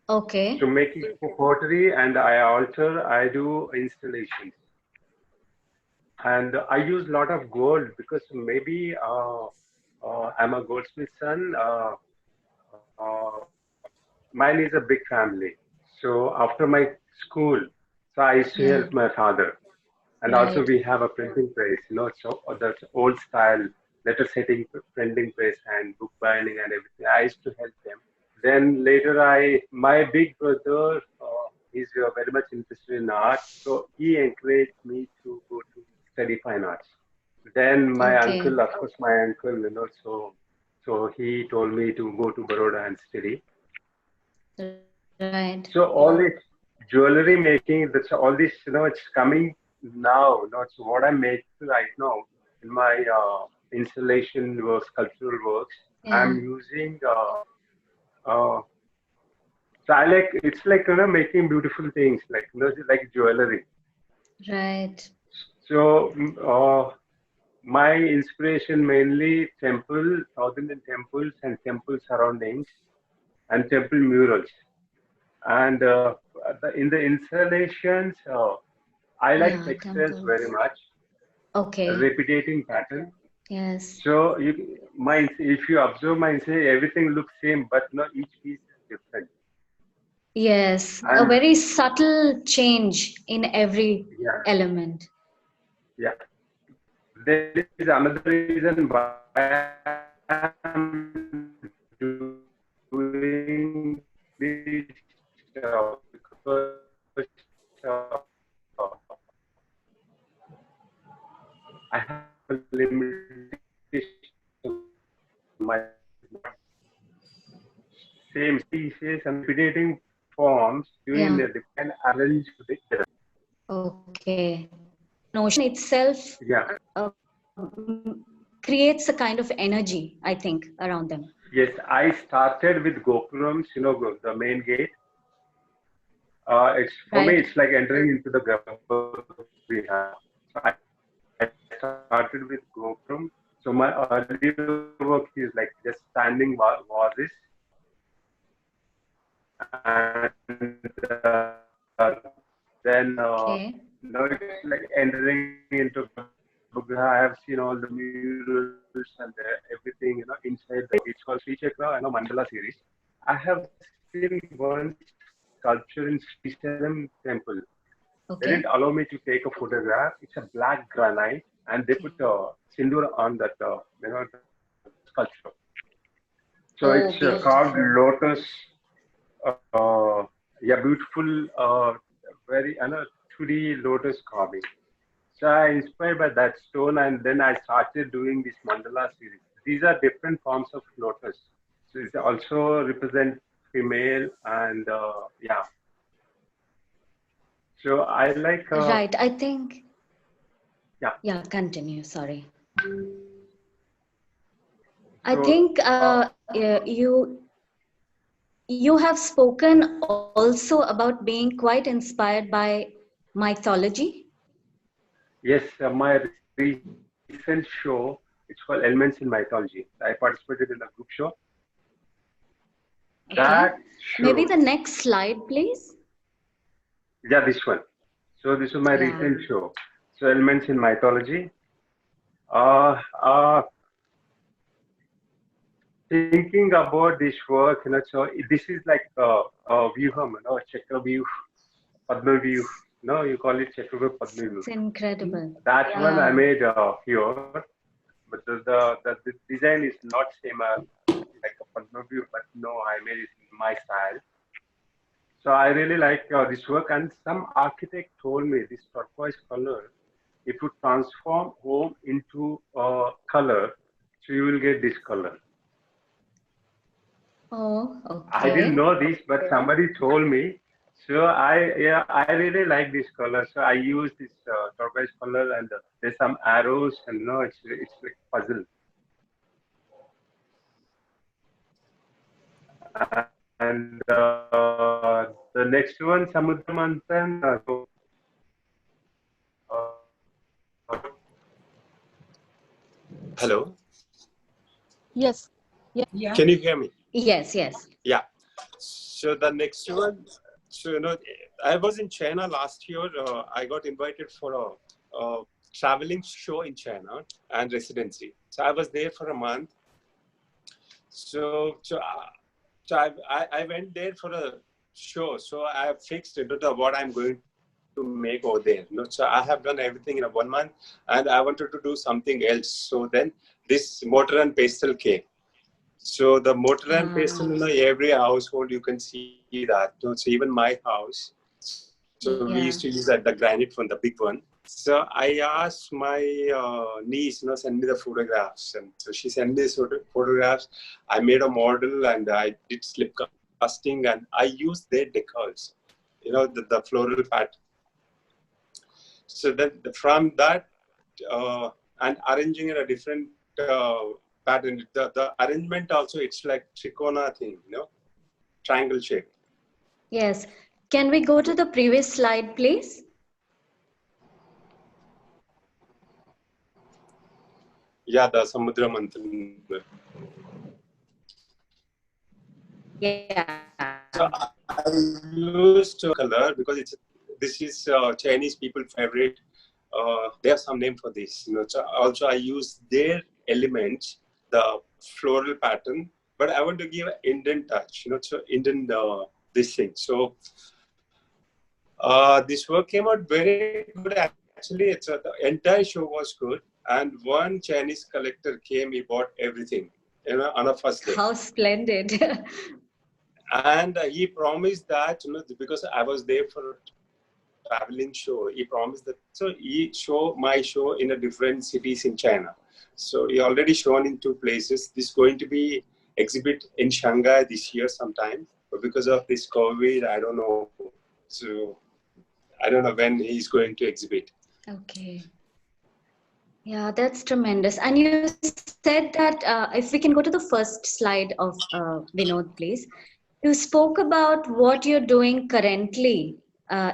So Okay. making pottery, and I do installations, and I use a lot of gold because maybe I'm a goldsmith son. Uh, Mine is a big family. So after my school, so I used to Yeah. help my father. And also Right. we have a printing press, so that's old style letter setting printing press and book binding and everything. I used to help them. Then later my big brother, he's very much interested in art. So he encouraged me to go to study fine arts. Then my Okay. uncle, of course, my uncle, so he told me to go to Baroda and study. Right. So all this jewelry making, that's all this, it's coming now. It's what I make right now in my installation work, sculptural works. Yeah. I'm using, uh, so it's like, making beautiful things, like, like jewelry. Right. So, my inspiration mainly South Indian temples and temple surroundings and temple murals. And in the installations, I like Yeah. textiles very Temples. much, a Okay. repeating pattern. Yes. So if you observe my installation, everything looks same, but each piece is different. Yes. A And very subtle change in every yeah, element. yeah. There is another reason why I'm doing this because I have a limitation. My same species and repeating forms doing Yeah. the different arrange together. Okay. Notion itself Yeah. creates a kind of energy, I think, around them. Yes, I started with Gopurams, the main gate. It's for me, Right. it's like entering into the Garbhagriha. So I started with Gopuram. So my earlier work is like just standing vases, and then Okay. it's like entering into Garbhagriha. I have seen all the murals and everything, inside the. It's called Sri Chakra, Mandala series. I have seen one sculpture in Srisalam temple. They didn't allow me to take a Okay. photograph. It's a black granite, and they put Okay. sindoor on that, the sculpture. So it's Oh, carved beautiful. lotus, yeah, beautiful, very 2D lotus carving. So I inspired by that stone, and then I started doing this mandala series. These are different forms of lotus. So it also represent female and yeah. So I like Right. I think, yeah. yeah, continue. Sorry. I So think you have spoken also about being quite inspired by mythology. yes, my recent show, it's called Elements in Mythology. I participated in a group show. Okay. That Maybe show, the next slide, please. yeah, this one. So this is my Yeah. recent show. So Elements in Mythology. Uh, uh, Thinking about this work, so this is like a view, Chakra view, Padma view. No, you call it Chakra view, Padma view. It's incredible. That one I Yeah. made here, but the design is not same like a Padma view, but no, I made it in my style. So I really like this work, and some architect told me this turquoise color, if you transform home into color, so you will get this color. Oh, I didn't okay. know this, but somebody told me. So I really like this color. So I use this turquoise color, and there's some arrows, and no, it's like puzzle. And the next one, Samudra Manthan. Uh, Hello, Yes. Yes. Yeah. can you hear me? Yes, yes. Yeah. So the next one, so I was in China last year. I got invited for a traveling show in China and residency. So I was there for a month. So I went there for a show. So I have fixed what I'm going to make over there. So I have done everything in a 1 month, and I wanted to do something else. So then this mortar and pestle came. So the mortar and pestle, every household you can see that. So even my house. So we used to use the granite one, the big one. So I asked my niece, send me the photographs, and so she sent me photographs. I made a model and I did slip casting, and I used their decals, the floral pattern. So then from that and arranging in a different pattern, the arrangement also, it's like trikona thing, triangle shape. Yes. Can we go to the previous slide, please? Yeah, the Samudra Manthan. Yeah. So I used color because this is Chinese people favorite. They have some name for this. So also I use their elements, the floral pattern, but I want to give an Indian touch. So Indian this thing. So this work came out very good. Actually, the entire show was good. And one Chinese collector came. He bought everything. On a first day. How splendid. And he promised that, because I was there for a traveling show, he promised that, so he show my show in a different cities in China. So he already shown in 2 places. This is going to be exhibit in Shanghai this year sometime. But because of this COVID, I don't know. So I don't know when he's going to exhibit. Okay. Yeah, that's tremendous. And you said that if we can go to the first slide of Vinod, please. You spoke about what you're doing currently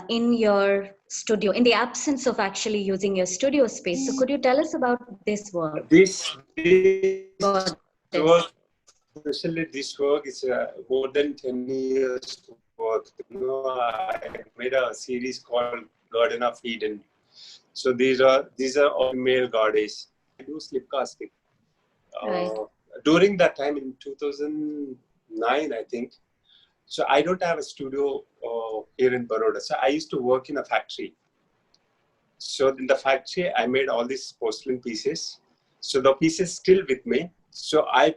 in your studio, in the absence of actually using your studio space. So could you tell us about this work? This work, especially this work, is more than 10 years work. I made a series called Garden of Eden. So these are all male goddess. I do slip casting. Right. During that time in 2009, I think. So I don't have a studio here in Baroda. So I used to work in a factory. So in the factory, I made all these porcelain pieces. So the pieces still with me. So I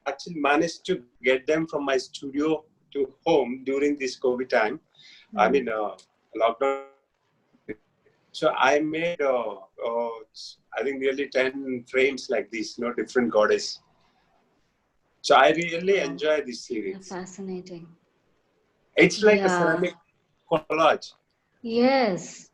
actually managed to get them from my studio to home during this COVID time. I mean, lockdown. So I made, I think nearly 10 frames like this, different goddess. So I really enjoy this series. Fascinating. It's like a ceramic collage. Yes.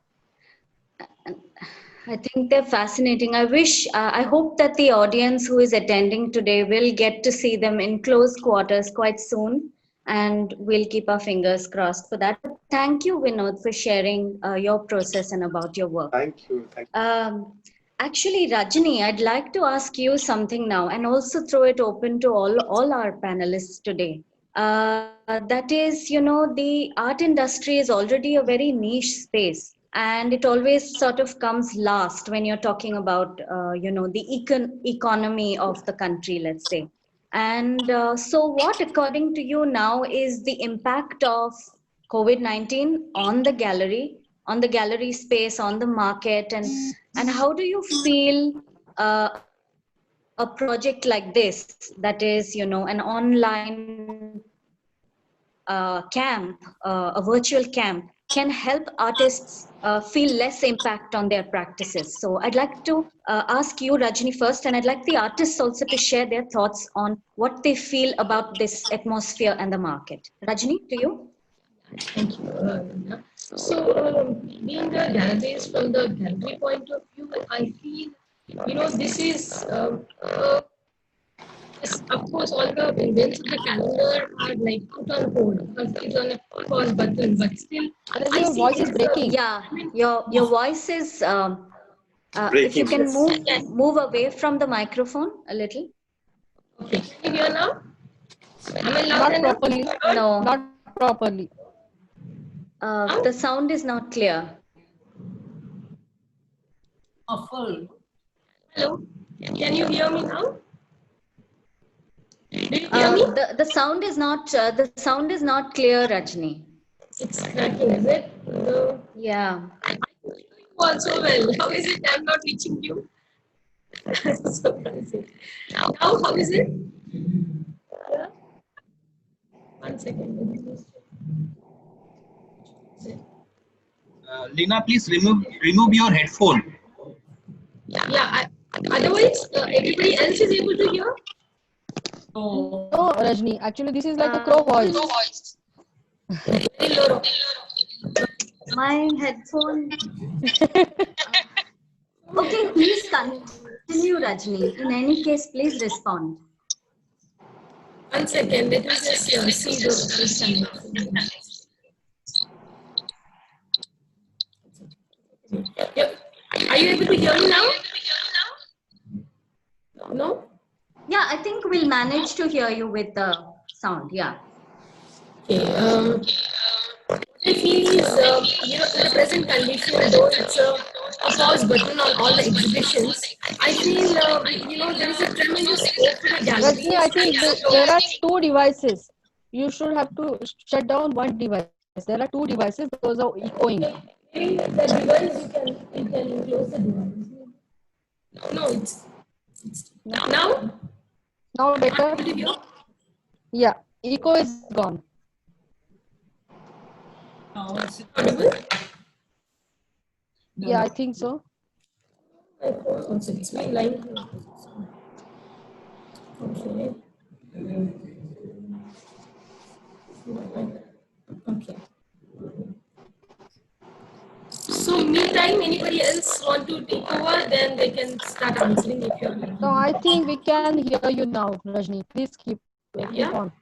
I think they're fascinating. I hope that the audience who is attending today will get to see them in close quarters quite soon, and we'll keep our fingers crossed for that. Thank you, Vinod, for sharing your process and about your work. Thank you. Thank you. Actually, Rajni, I'd like to ask you something now and also throw it open to all our panelists today. That is, the art industry is already a very niche space, and it always sort of comes last when you're talking about, the economy of the country, let's say. And so, what, according to you, now is the impact of COVID-19 on the gallery space, on the market, and how do you feel a project like this, that is, an online camp, a virtual camp, can help artists feel less impact on their practices? So I'd like to ask you, Rajni, first, and I'd like the artists also to share their thoughts on what they feel about this atmosphere and the market. Rajni, to you. Thank you. So, being a gallerist from the gallery point of view, I feel, this is, yes, of course, all the events of the calendar are like put on hold because it's on a pause button, but still, Your voice is breaking. Yeah, your voice is, if you Breaking. can move away from the microphone a little. Okay, can you hear now? Am I loud Not enough? properly. No. Not properly. The sound is not clear. Muffled. Hello, can you hear me now? Do you hear me? The sound is not clear, Rajni. It's cracking, is it? Yeah. Also well. How is it I'm not reaching you? Surprising. Now, how is it? Yeah. 1 second. Lina, please remove your headphone. Yeah. Otherwise, everybody else is able to hear. No, Rajni. Actually, this is like a crow voice. Very low. My headphone. Okay, please continue, Rajni. In any case, please respond. 1 second. Let me just see the. Yep. Are you able to hear me now? No? Yeah, I think we'll manage to hear you with the sound. Yeah. Okay. What I feel is, in the present condition, though it's a pause button on all the exhibitions, I feel, there is a tremendous scope for the galleries. Rajni, I think there are two devices. You should have to shut down one device. There are two devices because of echoing. Maybe the device, you can close the device. No, it's now? Now better? Yeah, echo is gone. No, it's Audible? Yeah, I think so. My phone also, it's my line. Okay. Okay. So, meantime, anybody else want to take over? Then they can start answering if you're ready. No, I think we can hear you now, Rajni. Please keep on.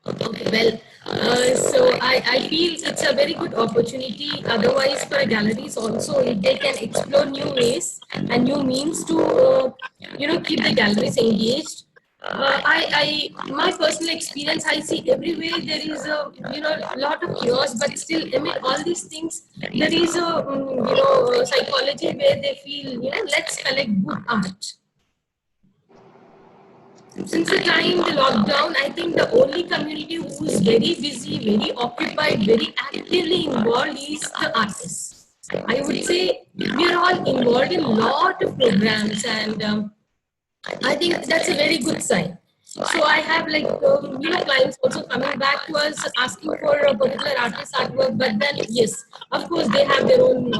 Well, so I feel it's a very good opportunity. Otherwise, for galleries also, if they can explore new ways and new means to, keep the galleries engaged. My personal experience, I see everywhere there is a, lot of chaos, but still amid all these things, there is a, psychology where they feel, let's collect good art. Since the time the lockdown, I think the only community who is very busy, very occupied, very actively involved is the artists. I would say we are all involved in a lot of programs, and I think that's a very good sign. So I have like, clients also coming back to us asking for a particular artist artwork, but then yes, of course they have their own,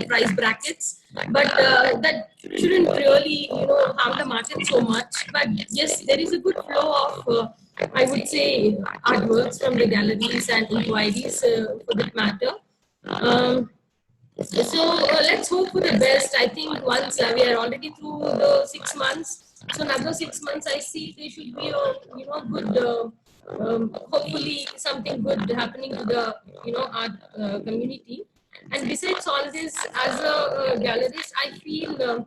price brackets, but that shouldn't really, harm the market so much. But yes, there is a good flow of, I would say, artworks from the galleries and inquiries for that matter. Um, so let's hope for the best. I think once we are already through the 6 months, so another 6 months, I see there should be a good, hopefully something good happening to the art community. And besides all this, as a gallerist, I feel to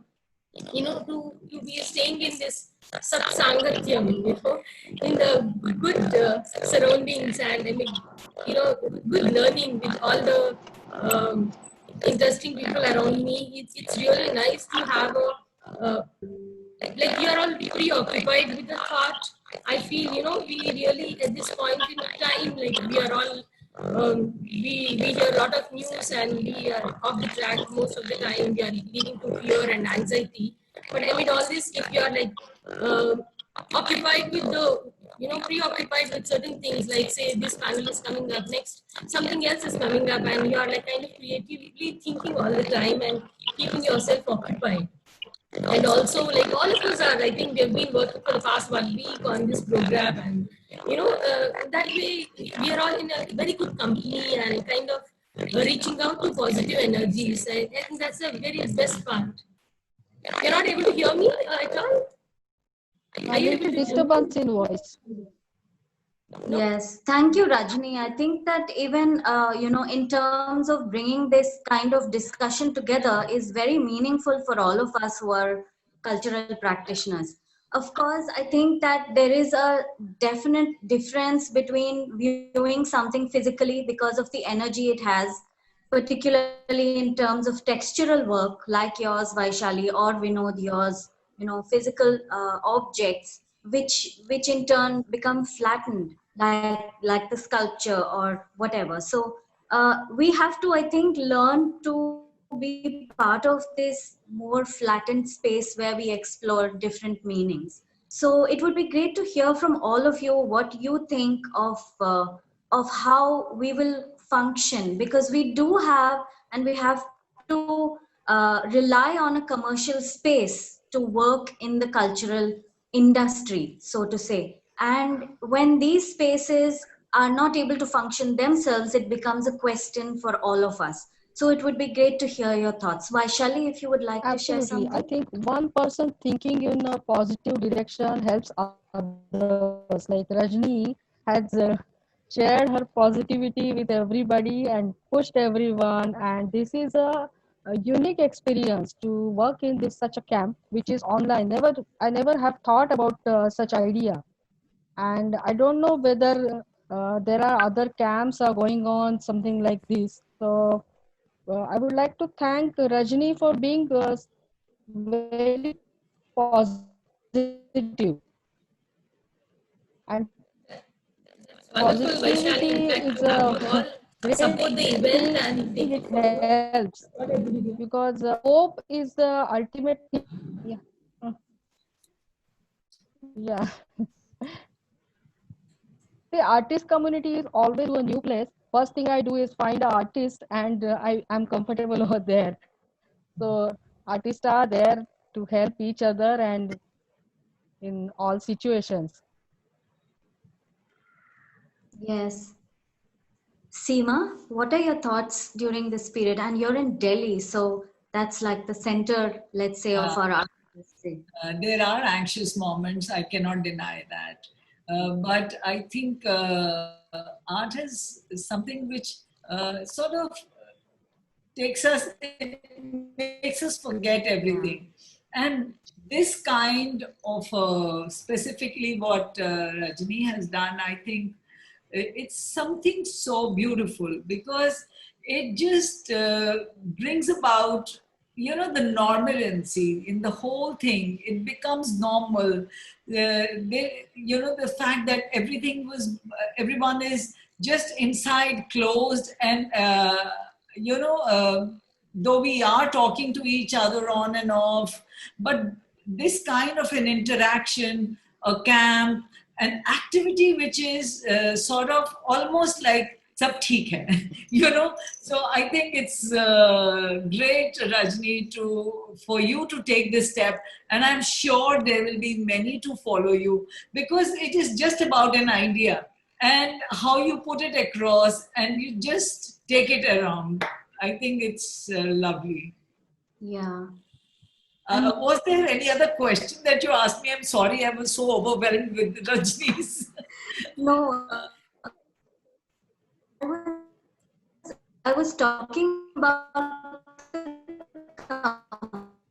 be staying in this satsangatyam, in the good surroundings, and I mean, good learning with all the interesting people around me. It's really nice to have like we are all preoccupied with the thought. I feel, we really at this point in time, like we are all, we hear a lot of news and we are off the track most of the time. We are leading to fear and anxiety. But amid all this, if you are like occupied with the, preoccupied with certain things, like say this panel is coming up next, something else is coming up, and you are like kind of creatively thinking all the time and keeping yourself occupied. And also, like all of us are, I think we have been working for the past 1 week on this program, and that way we are all in a very good company and kind of reaching out to positive energies. I think that's the very best part. You're not able to hear me at all? A little disturbance in voice. Yes, thank you, Rajni. I think that even, in terms of bringing this kind of discussion together is very meaningful for all of us who are cultural practitioners. Of course, I think that there is a definite difference between viewing something physically because of the energy it has, particularly in terms of textural work like yours, Vaishali, or Vinod, yours, physical objects, which in turn become flattened like the sculpture or whatever. So we have to, I think, learn to be part of this more flattened space where we explore different meanings. So it would be great to hear from all of you what you think of how we will function, because we do have, and we have to rely on a commercial space to work in the cultural industry, so to say. And when these spaces are not able to function themselves, it becomes a question for all of us. So it would be great to hear your thoughts. Vaishali, if you would like to share Absolutely. something. I think one person thinking in a positive direction helps others. Like Rajni has shared her positivity with everybody and pushed everyone. And this is a unique experience to work in this such a camp, which is online. I never have thought about such idea. And I don't know whether there are other camps are going on something like this. So I would like to thank Rajni for being very positive, and Wonderful, Vaishali. positivity In fact, is to have a you all great support the thing. event and take It it forward. helps because hope is the ultimate thing. Yeah. Mm. Yeah. The artist community is always to a new place. First thing I do is find an artist, and I'm comfortable over there. So artists are there to help each other and in all situations. Yes. Seema, what are your thoughts during this period? And you're in Delhi, so that's like the center, let's say, of Uh, our art industry. there are anxious moments, I cannot deny that. But I think art is something which sort of takes us, it makes us forget everything. And this kind of, specifically what Rajni has done, I think it's something so beautiful because it just brings about, the normalcy in the whole thing. It becomes normal. The fact that everyone is just inside closed, and though we are talking to each other on and off, but this kind of an interaction a camp, an activity which is sort of almost like sab theek hai, you know. So I think it's great, Rajni, for you to take this step, and I'm sure there will be many to follow you, because it is just about an idea and how you put it across, and you just take it around. I think it's lovely. Yeah. Was there any other question that you asked me? I'm sorry, I was so overwhelmed with Rajni's. No, I was talking about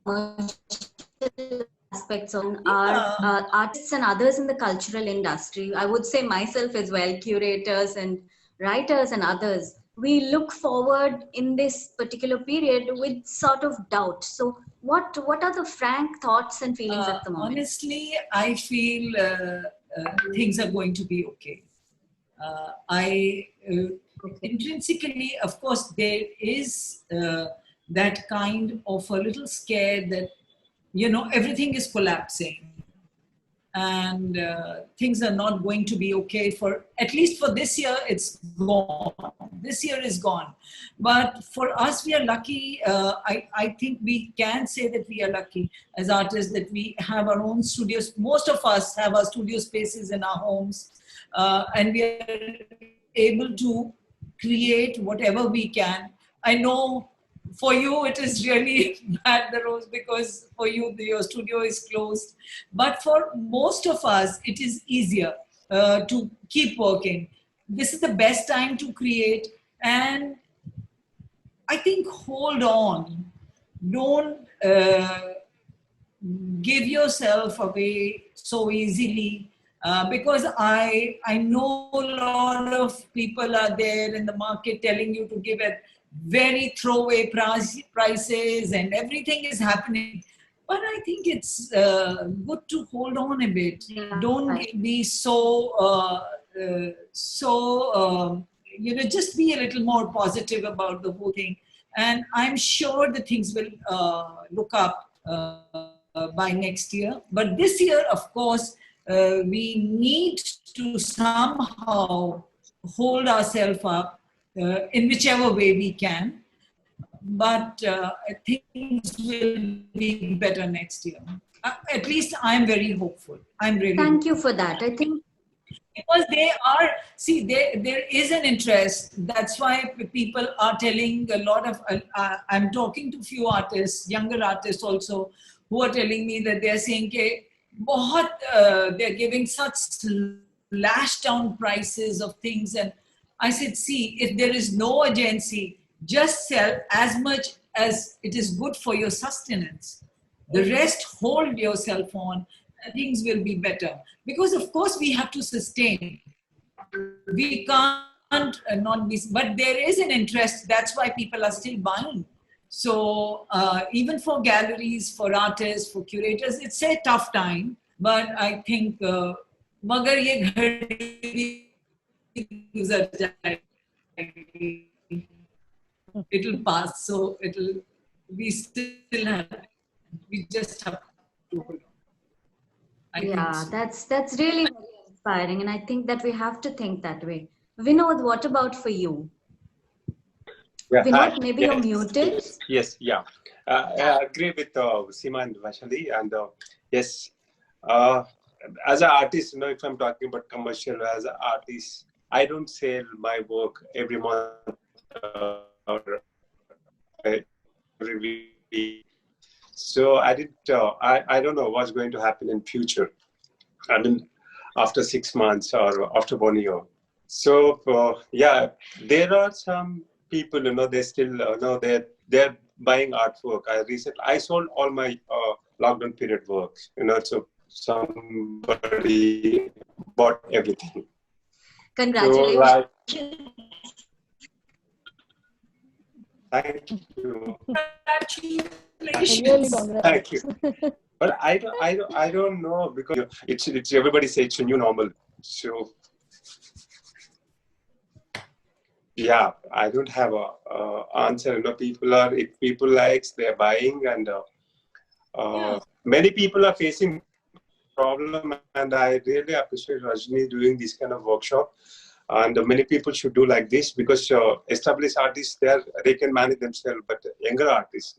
commercial aspects on our artists and others in the cultural industry. I would say myself as well, curators and writers and others. We look forward in this particular period with sort of doubt. So, what are the frank thoughts and feelings at the moment? Honestly, I feel things are going to be okay. Intrinsically, of course, there is that kind of a little scare that, you know, everything is collapsing and things are not going to be okay for, at least for this year. It's gone. This year is gone. But for us, we are lucky. I think we can say that we are lucky as artists, that we have our own studios. Most of us have our studio spaces in our homes, and we are able to create whatever we can. I know for you it is really bad, Daroz, because for you your studio is closed. But for most of us, it is easier to keep working. This is the best time to create, and I think hold on. Don't give yourself away so easily. Because I know a lot of people are there in the market telling you to give it very throwaway prices and everything is happening. But I think it's good to hold on a bit. Yeah. Don't be so, you know, just be a little more positive about the whole thing. And I'm sure the things will look up by next year. But this year, of course, we need to somehow hold ourselves up in whichever way we can. But things will be better next year. At least I'm very hopeful. I'm really Thank you for that. I think because they are, see, there is an interest. That's why people are telling a lot of, I'm talking to a few artists, younger artists also, who are telling me that they're saying, they're giving such slashed down prices of things. And I said, see, if there is no urgency, just sell as much as it is good for your sustenance. The rest, hold yourself on, and things will be better. Because of course we have to sustain. We can't not be, but there is an interest. That's why people are still buying. So even for galleries, for artists, for curators, it's a tough time. But I think, magar ye ghadi guzar jayegi. It'll pass. So we still have, we just have to hold on. yeah, so. That's really very inspiring, and I think that we have to think that way. Vinod, what about for you? Yeah, Vinod, maybe yes, you're muted. Yes, yeah. I agree with Seema and Vaishali, and yes, as an artist, you know, if I'm talking about commercial, as an artist, I don't sell my work every month or every week. So I don't know what's going to happen in future. I mean, after 6 months or after 1 year. So yeah, there are some people, you know, they still know they're buying artwork. I sold all my lockdown period works, you know, so somebody bought everything. Congratulations. So, thank you. Really Thank you. But I don't know, because it's everybody says it's a new normal. So yeah, I don't have a answer. You know, if people likes, they're buying, and many people are facing problem, and I really appreciate Rajni doing this kind of workshop. And many people should do like this, because established artists, they can manage themselves, but younger artists,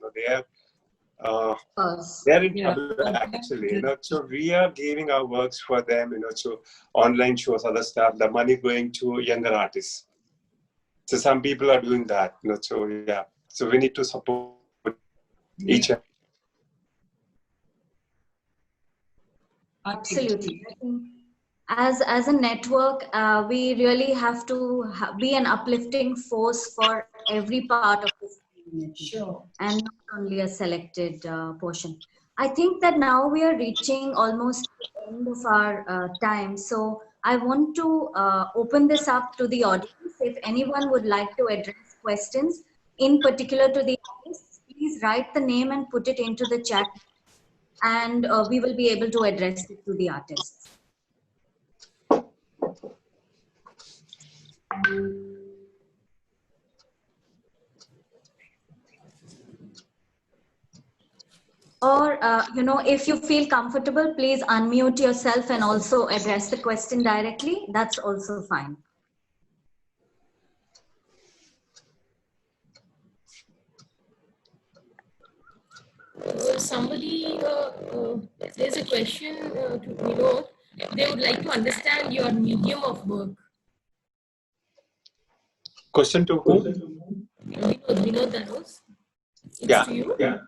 they're in trouble actually. So we are giving our works for them, so online shows, other stuff. The money going to younger artists. So some people are doing that, So yeah, so we need to support each other. Absolutely. I think as a network, we really have to be an uplifting force for every part of this community, Sure. and not only a selected portion. I think that now we are reaching almost the end of our time. So I want to open this up to the audience. If anyone would like to address questions, in particular to the artists, please write the name and put it into the chat, and we will be able to address it to the artists. Or, if you feel comfortable, please unmute yourself and also address the question directly. That's also fine. Somebody, there's a question to Vinod. They would like to understand your medium of work. Question to who? Vinod Daroz. Yeah. To you. Yeah.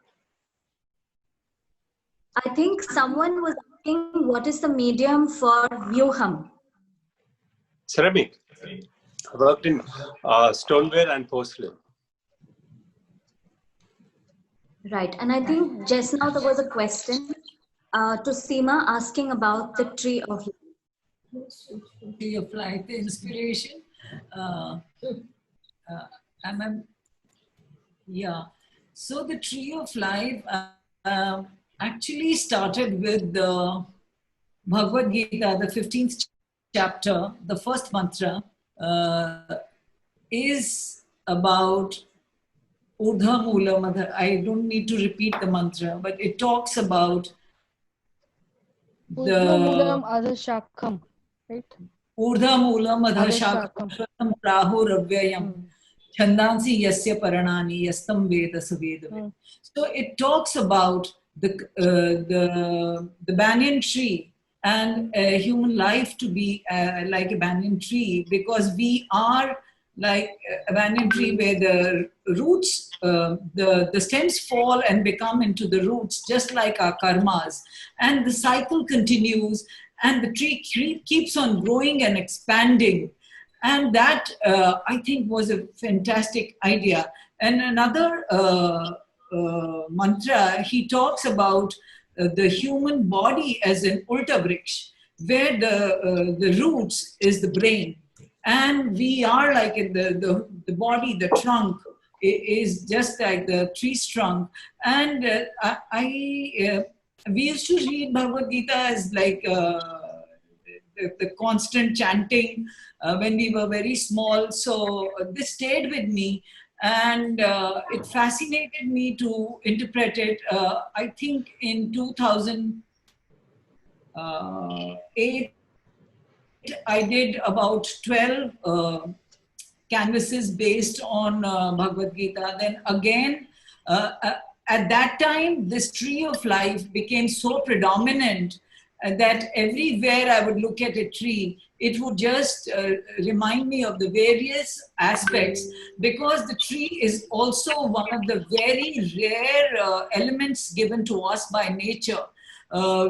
I think someone was asking what is the medium for Vyuham? Ceramic. I worked in stoneware and porcelain. Right, and I think just now there was a question to Seema asking about the tree of life. Tree of life, the inspiration. Yeah. So the tree of life actually started with the Bhagavad Gita, the 15th chapter. The first mantra is about Urdhva Moolam. I don't need to repeat the mantra, but it talks about Urdhva Moolam Adhashakham, right? Urdhva Moolam Adhashakham Prahur Avyayam Chandansi Yasya Paranani Yastam Veda Savedave. So it talks about the banyan tree and human life to be like a banyan tree, because we are like a banyan tree where the roots, the stems fall and become into the roots, just like our karmas. And the cycle continues, and the tree keeps on growing and expanding. And that, I think, was a fantastic idea. And another mantra, he talks about the human body as an ulta vriksh, where the roots is the brain. And we are like in the body, the trunk is just like the tree's trunk. And we used to read Bhagavad Gita as like the constant chanting when we were very small. So this stayed with me, and it fascinated me to interpret it. I think in 2008, I did about 12 canvases based on Bhagavad Gita. Then again, at that time, this tree of life became so predominant that everywhere I would look at a tree, it would just remind me of the various aspects, because the tree is also one of the very rare elements given to us by nature,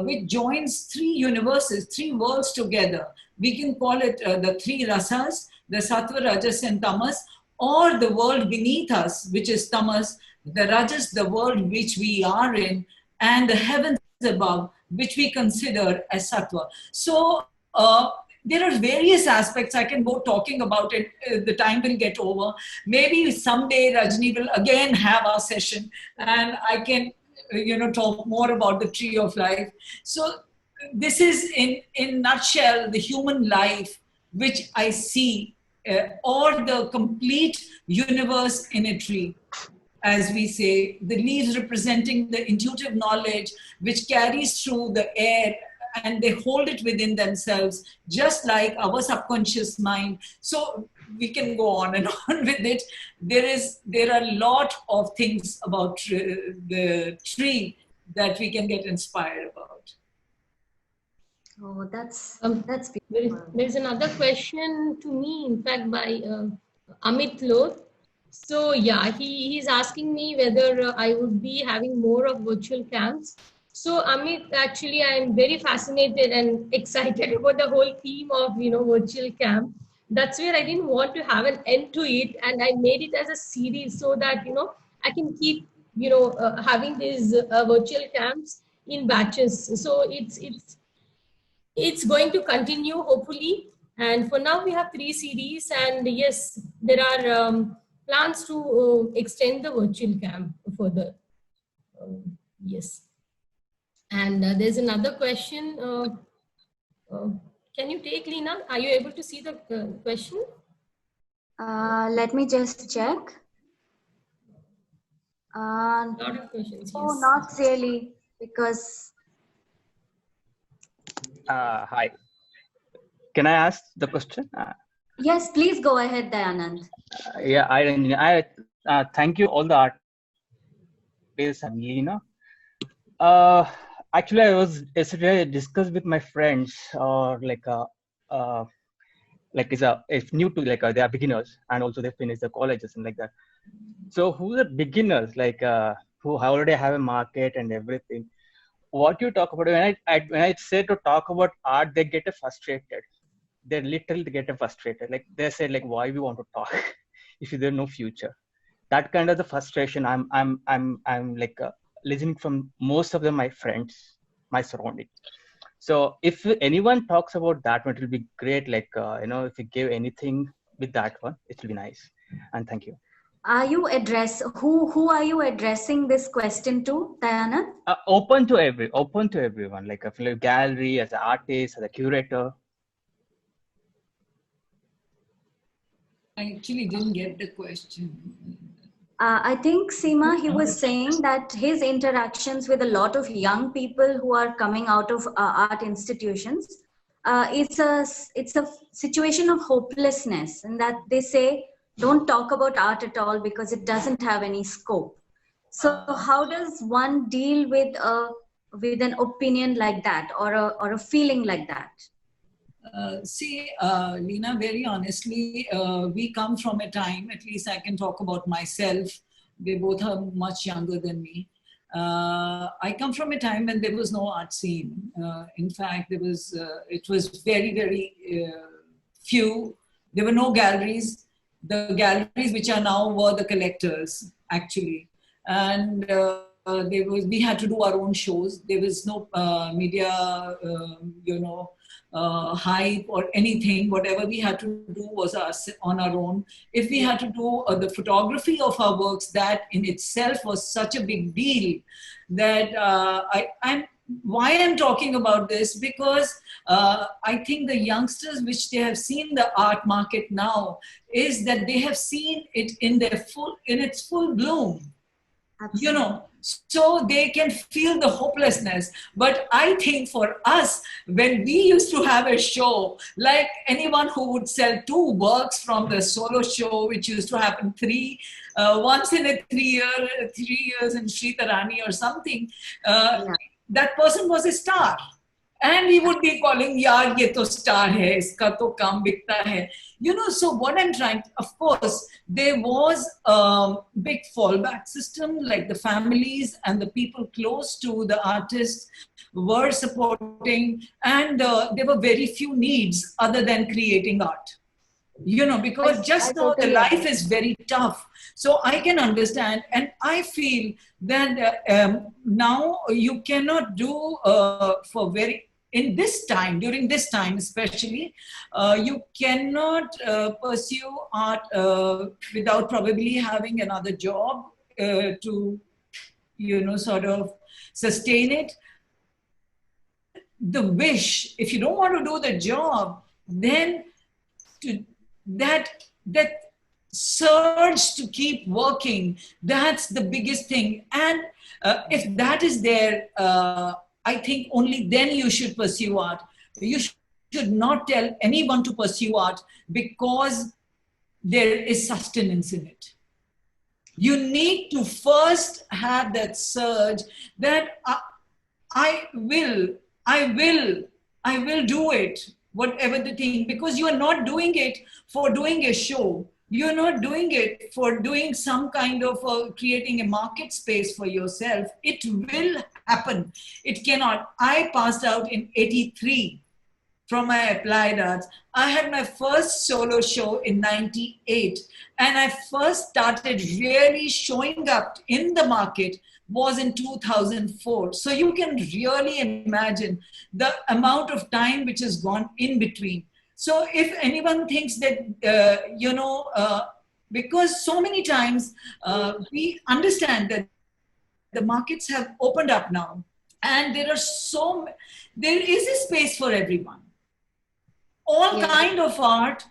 which joins three universes, three worlds together. We can call it the three rasas, the sattva, rajas and tamas, or the world beneath us, which is tamas, the rajas, the world which we are in, and the heavens above, which we consider as sattva. So there are various aspects. I can go talking about it. The time will get over. Maybe someday Rajni will again have our session, and I can talk more about the tree of life. So this is in nutshell the human life which I see, or the complete universe in a tree. As we say, the leaves representing the intuitive knowledge which carries through the air and they hold it within themselves, just like our subconscious mind. So we can go on and on with it. There are a lot of things about the tree that we can get inspired about. Oh, that's beautiful. There's another question to me, in fact, by Amit Loth. So yeah, he's asking me whether I would be having more of virtual camps. So Amit, actually, I'm very fascinated and excited about the whole theme of virtual camp. That's where I didn't want to have an end to it, and I made it as a series so that I can keep having these virtual camps in batches. So it's going to continue, hopefully. And for now, we have 3 series. And yes, there are plans to extend the virtual camp further. Yes. And there's another question. Can you take, Lina? Are you able to see the question? Let me just check. A lot of questions. Oh, Yes. not really, because... Hi. Can I ask the question? Yes, please go ahead, Dayanand. Yeah, I thank you all the artists and Lina. Actually, I was yesterday discussed with my friends, or it's new to they are beginners, and also they finish the colleges and like that. So who are beginners, who already have a market and everything? What you talk about, when I say to talk about art, they get frustrated. They literally get frustrated. Like they say, why we want to talk if there's no future? That kind of the frustration I'm listening from most of my friends, my surrounding. So if anyone talks about that one, it will be great. If you give anything with that one, it will be nice. And thank you. Are you who are you addressing this question to, Dayanand? Open to everyone, like a gallery, as an artist, as a curator. I actually didn't get the question. I think, Seema, he was saying that his interactions with a lot of young people who are coming out of art institutions, it's a situation of hopelessness, and that they say, don't talk about art at all because it doesn't have any scope. So how does one deal with an opinion like that, or a feeling like that? Lina, very honestly, we come from a time, at least I can talk about myself. They both are much younger than me. I come from a time when there was no art scene. In fact, it was very, very few. There were no galleries. The galleries which are now were the collectors, actually. And we had to do our own shows. There was no media, hype or anything. Whatever we had to do was us on our own. If we had to do the photography of our works, that in itself was such a big deal that why I'm talking about this, because I think the youngsters, which they have seen the art market now, is that they have seen it in its full bloom. Absolutely. So they can feel the hopelessness. But I think for us, when we used to have a show, like anyone who would sell 2 works from the solo show, which used to happen once in a 3 years in Sri Tarani or something, that person was a star. And we would be calling, yaar, ye to star hai, iska to kam bikta hai. So what I'm trying to, of course, there was a big fallback system, like the families and the people close to the artists were supporting, and there were very few needs other than creating art. Because just now the life is very tough. So I can understand, and I feel that now you cannot do during this time especially, you cannot pursue art without probably having another job to, sort of sustain it. The wish, if you don't want to do the job, then that surge to keep working, that's the biggest thing. And if that is there, I think only then you should pursue art. You should not tell anyone to pursue art because there is sustenance in it. You need to first have that surge that I will do it, whatever the thing, because you are not doing it for doing a show. You're not doing it for doing some kind of creating a market space for yourself. It will happen. It cannot. I passed out in '83 from my applied arts. I had my first solo show in '98, and I first started really showing up in the market was in 2004. So you can really imagine the amount of time which has gone in between. So if anyone thinks that, because so many times we understand that the markets have opened up now, and there is a space for everyone. All kind of art,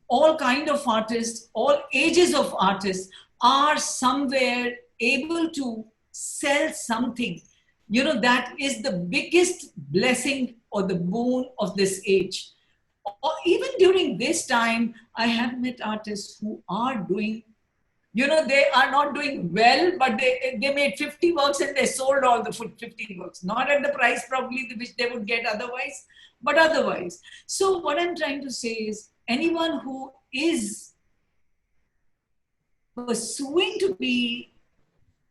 all kind of artists, all ages of artists are somewhere able to sell something. That is the biggest blessing or the boon of this age. Or even during this time, I have met artists who are doing, they are not doing well, but they made 50 works and they sold all the 50 works. Not at the price probably which they would get otherwise, but otherwise. So what I'm trying to say is anyone who is pursuing to be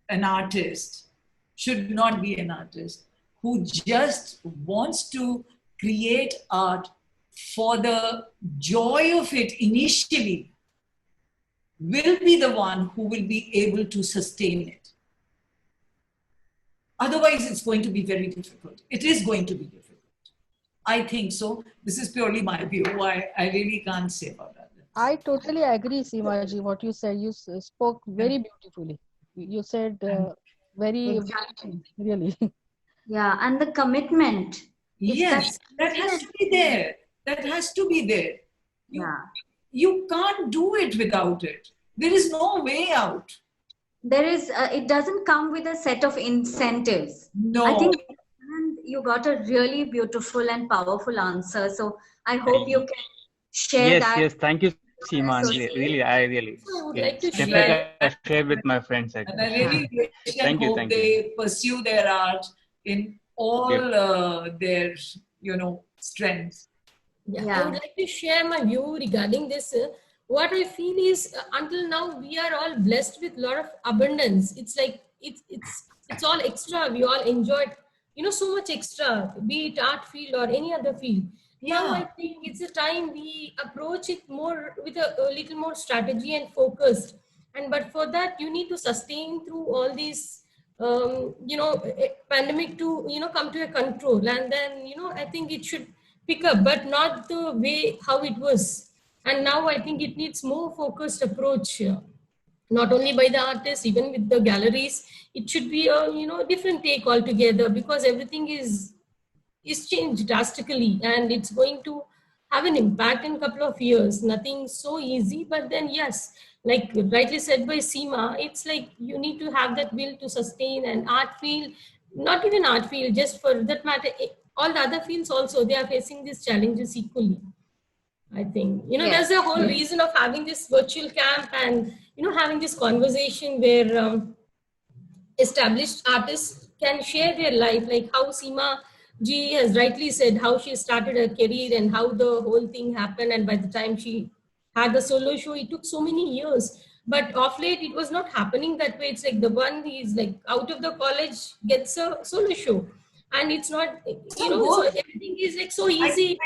an artist should not be an artist. Who just wants to create art for the joy of it initially will be the one who will be able to sustain it. Otherwise, it's going to be very difficult. It is going to be difficult. I think so. This is purely my view. I really can't say about that. I totally agree, Seema ji, what you said. You spoke very beautifully. You said very, really. Yeah, and the commitment. Yes, that has to be there. That has to be there. You can't do it without it. There is no way out. There is, it doesn't come with a set of incentives. No. I think you got a really beautiful and powerful answer. So I hope you can share that. Yes, thank you, Seema. I would like to share with my friends. And I really wish and hope they pursue their art in all their, strengths. I would like to share my view regarding this. What I feel is until now we are all blessed with a lot of abundance. It's like it's all extra. We all enjoyed, so much extra, be it art field or any other field. Now I think it's a time we approach it more with a little more strategy and focused. But for that you need to sustain through all these pandemic to come to a control, and then I think it should pick up, but not the way how it was. And now I think it needs more focused approach, not only by the artists, even with the galleries. It should be a different take altogether, because everything is changed drastically, and it's going to have an impact in a couple of years. Nothing so easy, but then yes, like rightly said by Seema, it's like you need to have that will to sustain. And art field, not even art field, just for that matter, all the other fields also, they are facing these challenges equally. I think, that's the whole reason of having this virtual camp and, having this conversation where established artists can share their life, like how Seema ji has rightly said, how she started her career and how the whole thing happened. And by the time she had the solo show, it took so many years. But of late, it was not happening that way. It's like the one is like out of the college gets a solo show. And it's not, so everything is like so easy.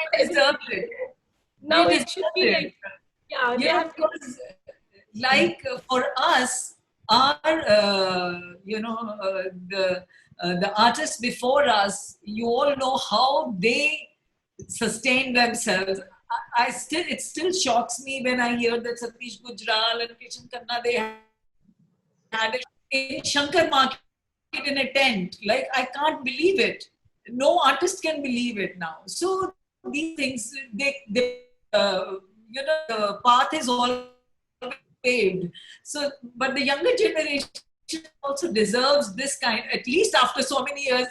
Now it should be like, because like for us, our, the artists before us, you all know how they sustain themselves. It still shocks me when I hear that Satish Gujral and Kishan Khanna, they had it in Shankar Market in a tent. Like, I can't believe it. No artist can believe it now. So these things, the path is all paved. So, but the younger generation also deserves this kind, at least after so many years,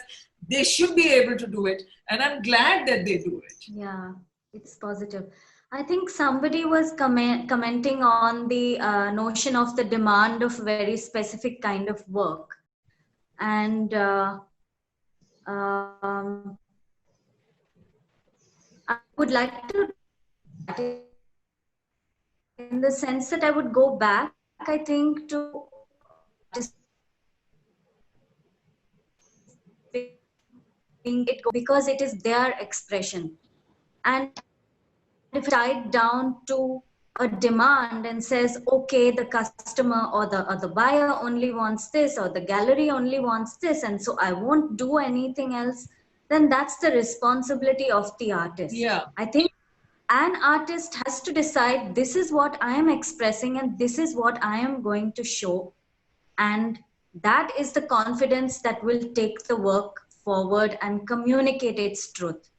they should be able to do it. And I'm glad that they do it. Yeah, it's positive. I think somebody was commenting on the notion of the demand of very specific kind of work. And I would like to, in the sense that I would go back, I think, to it because it is their expression. And if tied down to a demand and says, okay, the customer or the buyer only wants this, or the gallery only wants this, and so I won't do anything else, then that's the responsibility of the artist. Yeah. I think an artist has to decide, this is what I am expressing and this is what I am going to show. And that is the confidence that will take the work forward and communicate its truth.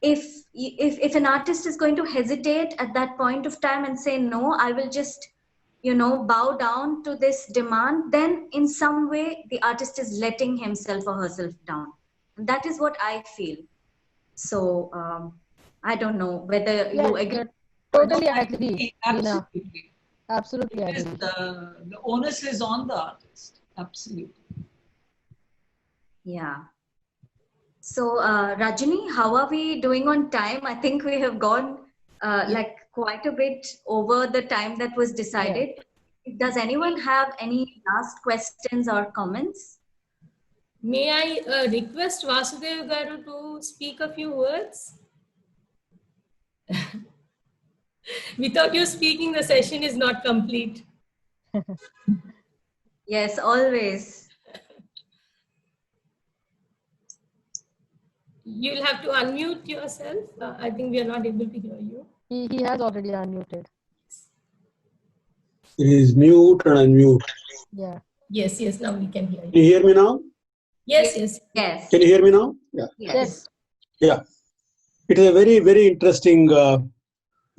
If an artist is going to hesitate at that point of time and say, no, I will just, bow down to this demand, then in some way the artist is letting himself or herself down. And that is what I feel. So I don't know whether you agree. Totally agree. Absolutely. Absolutely agree. The onus is on the artist. Absolutely. Yeah. So, Rajini, how are we doing on time? I think we have gone quite a bit over the time that was decided. Yeah. Does anyone have any last questions or comments? May I request Vasudev Garu to speak a few words? Without you speaking, the session is not complete. Yes, always. You'll have to unmute yourself. I think we are not able to hear you. He has already unmuted. It is mute and unmute. Yeah. Yes, now we can hear you. Can you hear me now? Yes. Can you hear me now? Yeah. Yes. Yeah. It is a very, very interesting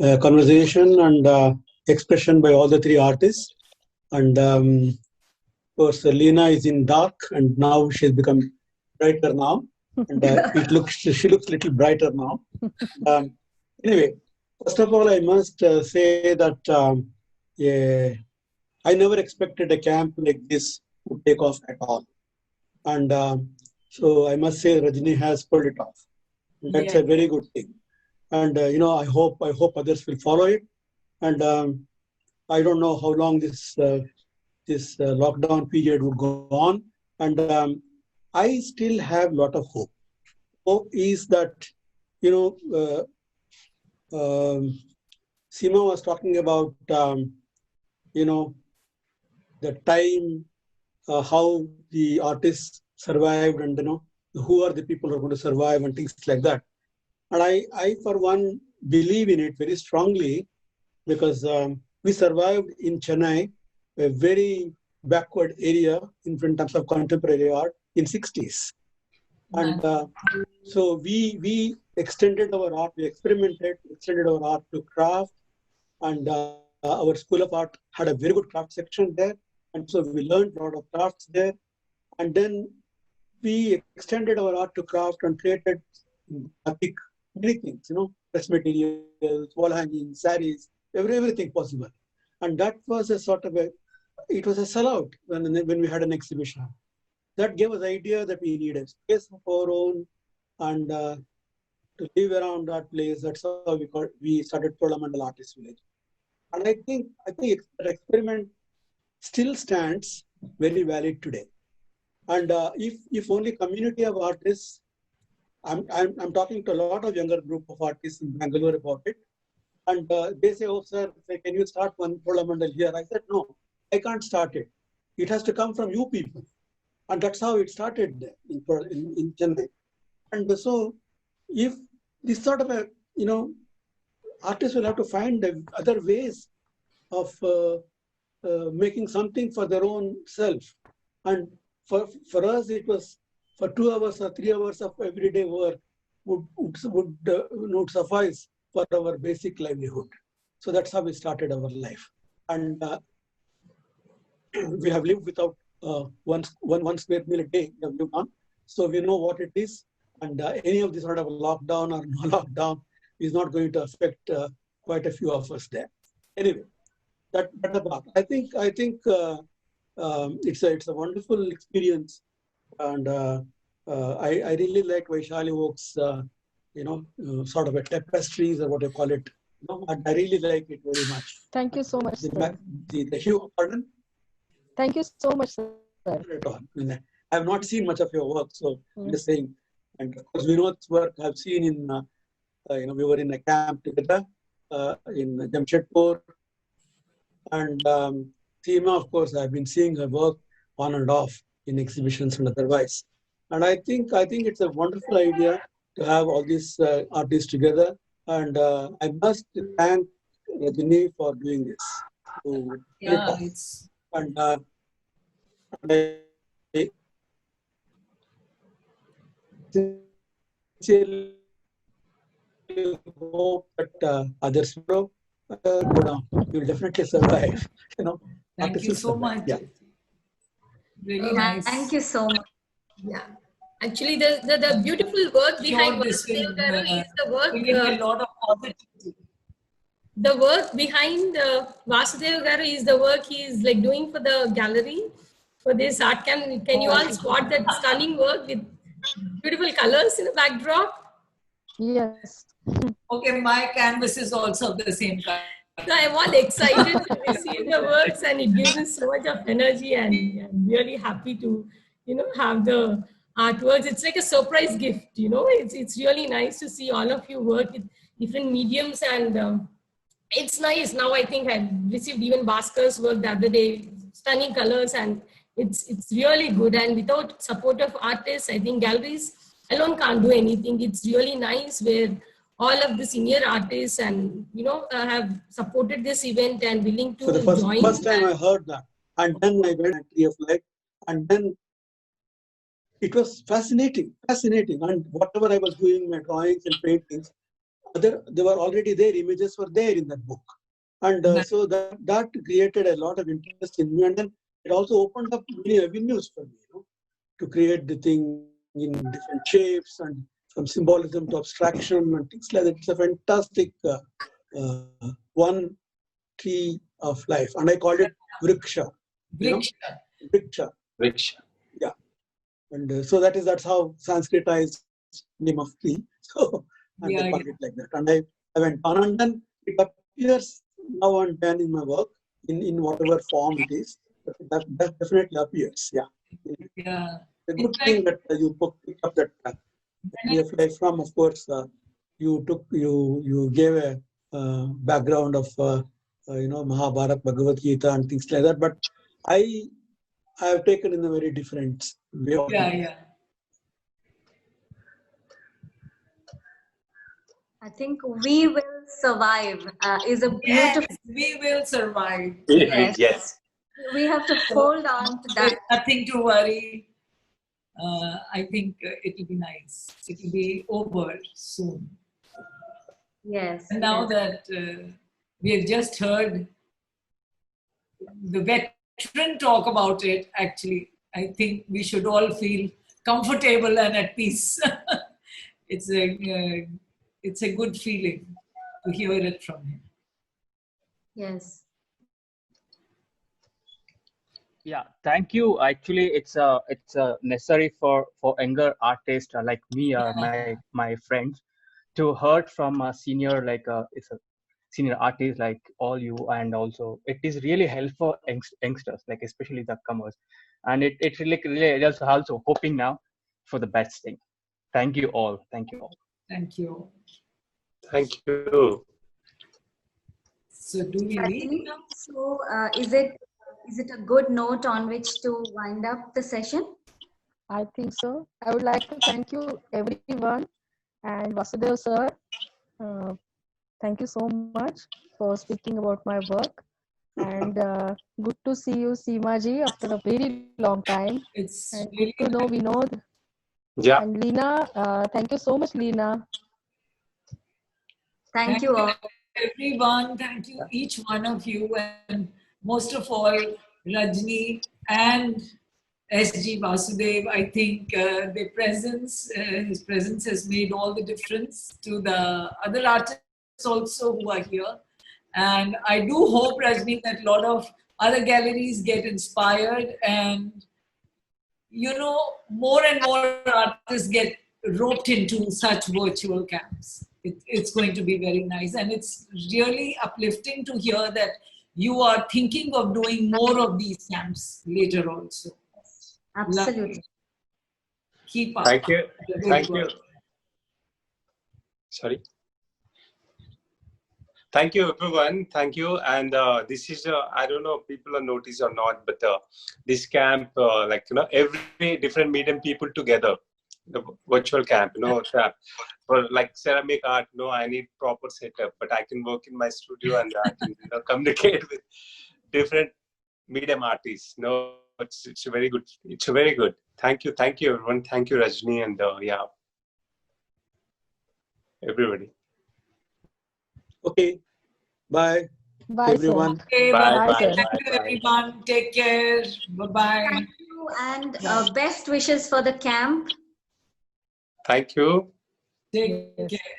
conversation and expression by all the three artists. And of course, Lena is in dark and now she's become brighter now. And she looks a little brighter now. Anyway, first of all, I must say that I never expected a camp like this to take off at all. And so I must say Rajini has pulled it off. That's a very good thing. And I hope others will follow it. And I don't know how long this lockdown period would go on. And I still have a lot of hope. Hope is that, Seema was talking about, the time, how the artists survived and, who are the people who are going to survive and things like that. And I for one, believe in it very strongly because we survived in Chennai, a very backward area in terms of contemporary art in 60s. And so we extended our art, we experimented, extended our art to craft. And our School of Art had a very good craft section there. And so we learned a lot of crafts there. And then we extended our art to craft and created many things, dress materials, wall hangings, saris, everything possible. And that was a sort of it was a sellout when we had an exhibition. That gave us the idea that we need a space of our own and to live around that place. That's how we started Cholamandal Artist Village. And I think that experiment still stands very valid today. And if only community of artists, I'm talking to a lot of younger group of artists in Bangalore about it. And they say, oh, sir, can you start one Cholamandal here? I said, no, I can't start it. It has to come from you people. And that's how it started in Chennai. And so if this sort of artists will have to find other ways of making something for their own self. And for us, it was for 2 hours or 3 hours of everyday work would suffice for our basic livelihood. So that's how we started our life. And we have lived without one square meal a day. We have lived on. So we know what it is, and any of this sort of lockdown or no lockdown is not going to affect quite a few of us there. Anyway, that apart, I think it's a wonderful experience, and I really like Vaishali Oak's sort of a tapestries or what I call it. And I really like it very much. Thank you so much, sir. Pardon? Thank you so much, sir. At all. I have not seen much of your work, so I'm just saying. And of course, Vinod's work I've seen in, we were in a camp together in Jamshedpur. And Seema, of course, I've been seeing her work on and off in exhibitions and otherwise. And I think it's a wonderful idea to have all these artists together. And I must thank Rajini for doing this. And I sincerely hope that others will go down. You will definitely survive. Thank you so much. Yeah. Really nice. Thank you so much. Yeah. Actually, the beautiful work behind Vaishali Oak is the work. A lot of positivity. The work behind Vaishali Oak is the work he is like doing for the gallery. For this art, can you all spot that stunning work with beautiful colors in the backdrop? Yes. Okay, my canvas is also of the same color. So I'm all excited to receive the works, and it gives me so much of energy, and I'm really happy to, have the artworks. It's like a surprise gift, It's really nice to see all of you work with different mediums, and it's nice. Now I think I've received even Bhaskar's work the other day, stunning colors, and it's really good. And without support of artists, I think galleries alone can't do anything. It's really nice where all of the senior artists and have supported this event and willing to join. First time I heard that, and then I went to Tree of Life, and then it was fascinating. And whatever I was doing, my drawings and paintings, they were already there. Images were there in that book, and so that created a lot of interest in me, and then it also opened up many avenues for me, to create the thing in different shapes and from symbolism to abstraction and things like that. It's a fantastic one tree of life, and I called it Vriksha. Vriksha. Yeah, and so that's how Sanskritized name of tree. So I called it like that, and I went on, and then it appears now and then in my work in whatever form it is. That definitely appears. Yeah. The good thing that you picked up that tree of life from, of course, you gave a background of Mahabharata, Bhagavad Gita, and things like that. But I have taken in a very different way. I think we will survive is a beautiful. Yes, we will survive. Yes. We have to hold on to that. Nothing to worry. I think it will be nice. It will be over soon. Yes. And now that we have just heard the veteran talk about it, actually, I think we should all feel comfortable and at peace. It's a good feeling to hear it from him. Yes. Yeah, thank you. Actually, it's necessary for younger artists like me or my friends to hear from a senior it's a senior artist like all you, and also it is really helpful for youngsters, like especially the comers, and it really also hoping now for the best thing. Thank you all. Thank you all. Thank you. Thank you. So do we leave? So is it a good note on which to wind up the session? I think so. I would like to thank you everyone, and Vasudev sir. Thank you so much for speaking about my work, and good to see you, Seema ji, after a very long time. It's and really good to know Vinod. Yeah. And Leena, thank you so much, Leena. Thank you all. Everyone. Thank you, each one of you, and most of all, Rajni and SG Vasudev. I think their presence, his presence has made all the difference to the other artists also who are here. And I do hope, Rajni, that a lot of other galleries get inspired and, you know, more and more artists get roped into such virtual camps. It's going to be very nice. And it's really uplifting to hear that you are thinking of doing more of these camps later also. Absolutely. Keep up. Thank you. Thank you. Sorry. Thank you, everyone. Thank you. And this is, I don't know if people are noticed or not, but this camp, like, you know, every different medium people together, the virtual camp, you know, for like ceramic art, no, I need proper setup, but I can work in my studio and I can, you know, communicate with different medium artists. No, it's very good. It's very good. Thank you, everyone. Thank you, Rajni, and yeah, everybody. Okay. Bye. Bye, everyone. sir. Okay, Bye, bye. sir. Thank you, everyone. Take care. Bye-bye. Thank you, and best wishes for the camp. Thank you. Take Yes. care.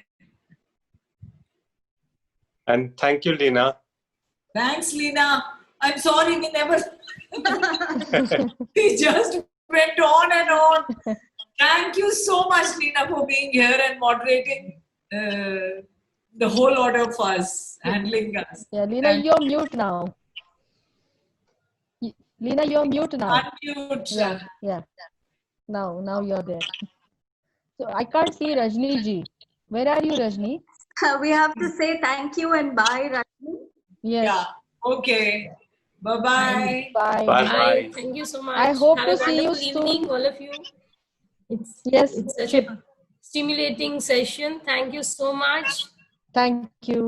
And thank you, Lina. Thanks, Lina. I'm sorry we never... we just went on and on. Thank you so much, Lina, for being here and moderating the whole lot of us, handling us. Yeah, Lina, And you're mute now. Lina, you're mute now. unmute. Yeah, yeah. Now you're there. So I can't see Rajni ji. Where are you, Rajni? We have to say thank you and bye, Rajni. Yes. Yeah. Okay. Bye-bye. Bye. Bye. Thank you so much. I hope Have to a see you wonderful soon. evening, all of you. Yes. It's such a stimulating session. Thank you so much. Thank you.